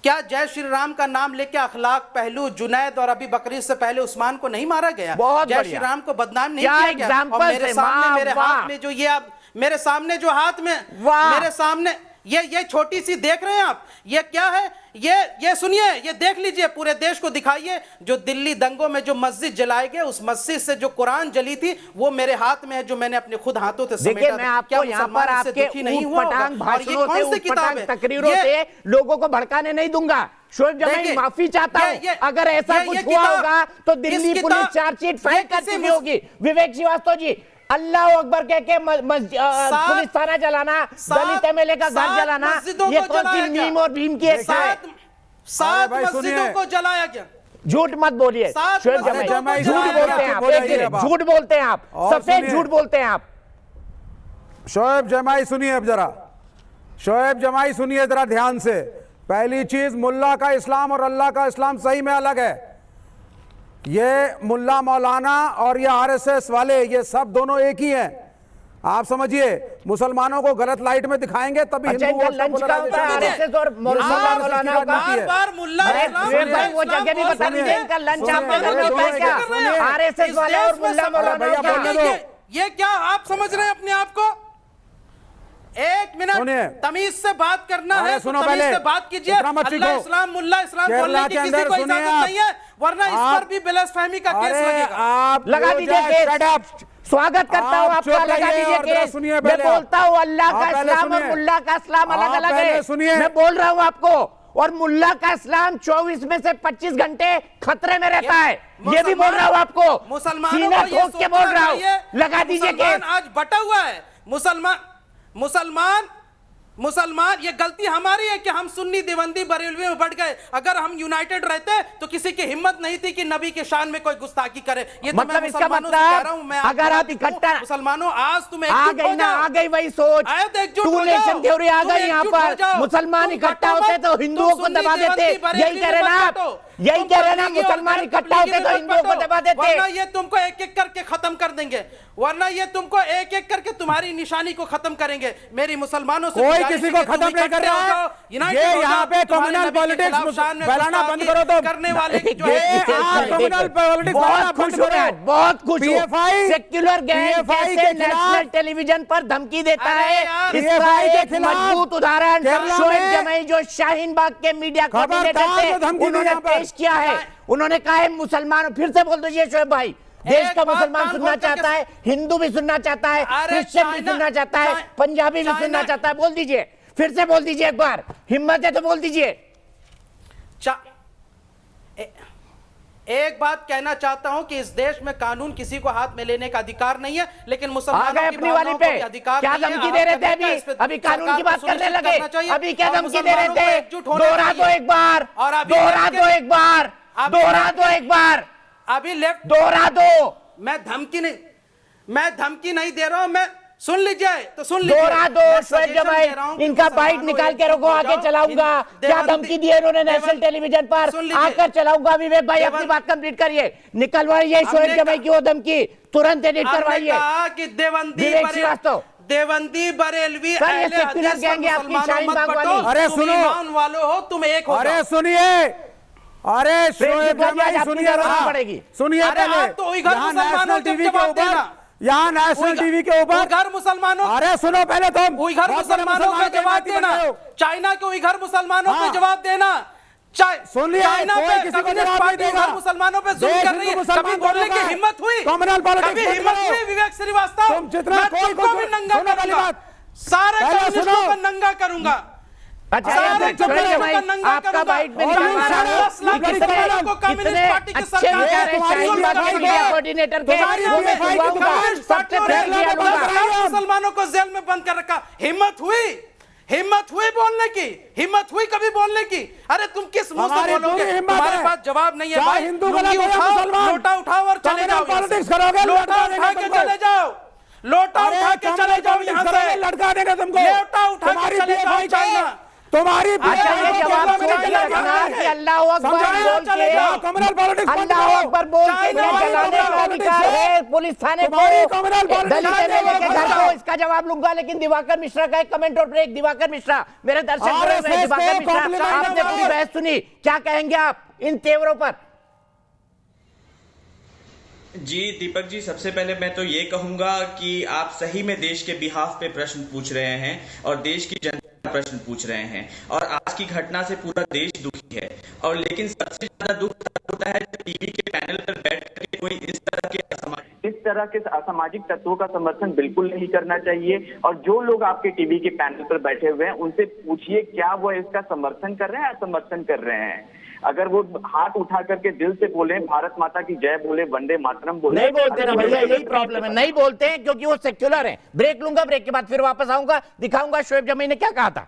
क्या जय श्री राम का नाम लेके अखलाक पहलू जुनैद और अभी बकरी से पहले उस्मान को नहीं मारा गया? जय श्री राम को बदनाम नहीं किया गया? और मेरे सामने, मेरे हाथ में जो ये आप, मेरे सामने जो हाथ में, मेरे सामने ये छोटी सी देख रहे हैं आप, ये क्या है? ये सुनिए, ये देख लीजिए, पूरे देश को दिखाइए। जो दिल्ली दंगों में जो मस्जिद जलाई गई, उस मस्जिद से जो कुरान जली थी, वो मेरे हाथ में है, जो मैंने अपने खुद हाथों से समेटा। देखिए, मैं आपको यहाँ पर आपके ऊटपटांग भाषणों से, ऊटपटांग तकरीरों से लोगों को भड़काने नहीं दूंगा। शोएब जमाई माफी चाहता हूँ, अगर ऐसा कुछ हुआ होगा तो दिल्ली पुलिस चार्जशीट फाइल कर चुकी होगी। विवेक श्रीवास्तव जी, अल्लाह अकबर कह के पुलिस थाना जलाना, दलित एमएलए का घर जलाना, ये कौन सी मीम और भीम की एक है? 7 मस्जिदों को जलाया गया। झूठ मत बोलिए शोएब जमाई, झूठ बोलते हैं आप, झूठ बोलते हैं आप, सफेद झूठ बोलते हैं आप। शोएब जमाई सुनिए, अब जरा शोएब जमाई सुनिए जरा ध्यान से। पहली चीज, मुल्ला का इस्लाम और अल्लाह का इस्लाम सही में अलग है। ये मुल्ला मौलाना और ये आरएसएस वाले, ये सब दोनों एक ही हैं। आप समझिए, मुसलमानों को गलत लाइट में दिखाएंगे तभी अच्छा, हिंदू लंच का होता है आरएसएस और मौलाना का। बार मुल्ला वो जगह भी बता दीजिए, इनका लंच आपके घर में होता है क्या? आरएसएस वाले और मुल्ला मौलाना का। ये क्या आप समझ रहे हैं अपने आप को? एक मिनट, तमीज से बात करना है तो तमीज से बात कीजिए। अल्लाह इस्लाम मुल्ला इस्लाम बोलने की किसी को इजाजत नहीं है, वरना इस पर भी ब्लास्फेमी का केस लगेगा। लगा दीजिए केस। स्वागत करता हूँ आपका, लगा दीजिए केस। मैं बोलता हूँ अल्लाह का इस्लाम और मुल्ला का इस्लाम अलग अलग है। मैं बोल रहा हूँ आपको, और मुल्ला का इस्लाम 24 में से 25 घंटे खतरे में रहता है, ये भी बोल रहा हूँ आपको। मुसलमानों को ये ठोक के बोल रहा हूँ, लगा दीजिए केस। आज बटा हुआ है मुसलमान, ये गलती हमारी है कि हम सुन्नी देवंदी बरेलवी में बढ़ गए। अगर हम यूनाइटेड रहते तो किसी की हिम्मत नहीं थी कि नबी के शान में कोई गुस्ताखी करे। ये मतलब तो इसका मतलब कह रहा हूं, मैं अगर आप इकट्ठा, मुसलमानों आज तुम्हें आ गई वही सोच, टू नेशन थ्योरी आ गई यहाँ पर। मुसलमान इकट्ठा होते तो हिंदुओं को दबा देते, यही कह रहे ना आप, यही कह रहे ना, मुसलमान इकट्ठा होते तो हिंदुओं को दबा देते। वरना ये तुमको एक एक करके खत्म कर देंगे, वरना ये तुमको एक एक करके तुम्हारी निशानी को खत्म करेंगे। मेरी मुसलमानों से कोई किसी को खत्म नहीं कर रहा है। ये यहाँ पे कम्युनल पॉलिटिक्स फैलाना बंद करो तो करने वाले जो कम्युनल पॉलिटिक्स बहुत खुश हो रहा है, बहुत खुश हो। सेक्युलर गैंग कैसे नेशनल टेलीविजन पर धमकी देता है, इसका एक मजबूत उदाहरण शोएब जमाई जो शाहीन बाग के मीडिया कोऑर्डिनेटर थे, उन्होंने पेश किया है। उन्होंने कहा है मुसलमान, फिर से बोल दीजिए शोएब भाई, देश का मुसलमान सुनना चाहता है, हिंदू भी सुनना चाहता है, क्रिश्चियन भी सुनना चाहता है, पंजाबी भी सुनना चाहता है। बोल दीजिए, फिर से बोल दीजिए, एक बार हिम्मत है तो बोल दीजिए। एक बात कहना चाहता हूं कि इस देश में कानून किसी को हाथ में लेने का अधिकार नहीं है, लेकिन मुसलमानों की भावनाओं को अधिकार क्या धमकी दे रहे थे? अभी कानून की बात करने लगे, अभी क्या धमकी दे रहे थे? दोहरा दो एक बार, दोहरा दो एक बार, दोहरा दो एक बार, अभी लेफ्ट दोहरा दो। मैं धमकी नहीं दे रहा हूं, मैं सुन लीजिए तो सुन लीजिए। दोहरा दो शोएब जमाई, इनका बाइट निकाल के रखो, आगे चलाऊंगा। क्या धमकी दी है इन्होंने नेशनल टेलीविजन पर, आकर चलाऊंगा। विवेक भाई अपनी बात कंप्लीट करिए, निकलवाइए शोएब जमाई की वो धमकी, तुरंत एडिट करवाइए। विवेक श्रीवास्तव, देवंदी बरेलवी सेक्युलर गैंग है आपकी शाहीन बाग वाली। अरे सुनो, वालों हो तुम, एक हो। अरे सुनिए, अरे शोएब जमाई सुनिए, पड़ेगी। सुनिए पहले। तो नेशनल टीवी के ऊपर यहाँ नेशनल टीवी के ऊपर उइघर मुसलमानों, अरे सुनो पहले तुम, उइघर मुसलमानों पे जवाब देना, चाइना के उइघर मुसलमानों पे जवाब देना, सुन लिया, चाइना कोई पे किसी को कम्युनिस्ट जवाब पार्टी नहीं देगा। उइघर मुसलमानों पे जुल्म देश कर रही है, हिंदू कभी बोलने की हिम्मत हुई? कम्युनल पॉलिटिक्स कभी हिम्मत हुई विवेक श्रीवास्तव? तुम जितना मैं कोई तुमको भी नंगा सुनो पहली करूंगा, बात, सारे पहले कम्युनिस्टों सुनो। को नंगा करूंगा, अच्छा, सारे ये कम्युनिस्टों को नंगा आपका करूंगा। बाइट में और निकल रहा है। 10 लाख मुसलमानों को कम्युनिस्ट पार्टी की अच्छे सरकार विचार है, तुम्हारी शाहीन बात बाग के है, मीडिया कोऑर्डिनेटर के, तुम्हारी वो मैं बात है, सुनवाऊंगा, कम्युनिस्ट सबसे पार्टियों पहले ने किया लूंगा। 10 लाख मुसलमानों को जेल में बंद कर रखा, हिम्मत हुई बोलने की, हिम्मत हुई कभी बोलने की? अरे तुम किस मुंह से हमारी बोलोगे? पूरी हिम्मत तुम्हारे है। पास जवाब नहीं है चाहे भाई। हिंदू लुंगी गलत हो या उठाओ, मुसलमान, लोटा उठाओ और चले जाओ। पॉलिटिक्स करोगे, लोटा लड़का उठा देंगे के तुमको। चले जाओ, लोटा उठा के चले जाओ यहाँ से, लड़का देंगे तुमको, लोटा उठा के चले जाओ चाइना। तुम्हारी अच्छा, ये जवाब सुनिए रखना कि अल्लाह अकबर बोल के, कम्युनल पॉलिटिक्स अल्लाह अकबर बोल के इन्हें जलाने का अधिकार है पुलिस थाने को, दलित एमएलए के घर को। इसका जवाब लूंगा, लेकिन दिवाकर मिश्रा का एक कमेंट और ब्रेक। दिवाकर मिश्रा, मेरे दर्शक बोल रहे हैं, दिवाकर मिश्रा आपने पूरी बहस सुनी, क्या कहेंगे आप इन तेवरों पर? जी दीपक जी, सबसे पहले मैं तो ये कहूंगा कि आप सही में देश के बिहाफ पे प्रश्न पूछ रहे हैं और देश की जनता प्रश्न पूछ रहे हैं, और आज की घटना से पूरा देश दुखी है। और लेकिन सबसे ज्यादा दुख होता है जब टीवी के पैनल पर बैठ करके कोई इस तरह के असामाजिक तत्वों का समर्थन बिल्कुल नहीं करना चाहिए। और जो लोग आपके टीवी के पैनल पर बैठे हुए हैं उनसे पूछिए क्या वो इसका समर्थन कर रहे हैं या समर्थन कर रहे हैं। अगर वो हाथ उठा करके दिल से बोले, भारत माता की जय बोले, वंदे मातरम बोले, नहीं बोलते ना भैया, यही प्रॉब्लम है, नहीं बोलते हैं क्योंकि वो सेक्युलर है। ब्रेक लूंगा, ब्रेक के बाद फिर वापस आऊंगा, दिखाऊंगा शोएब जमी ने क्या कहा था।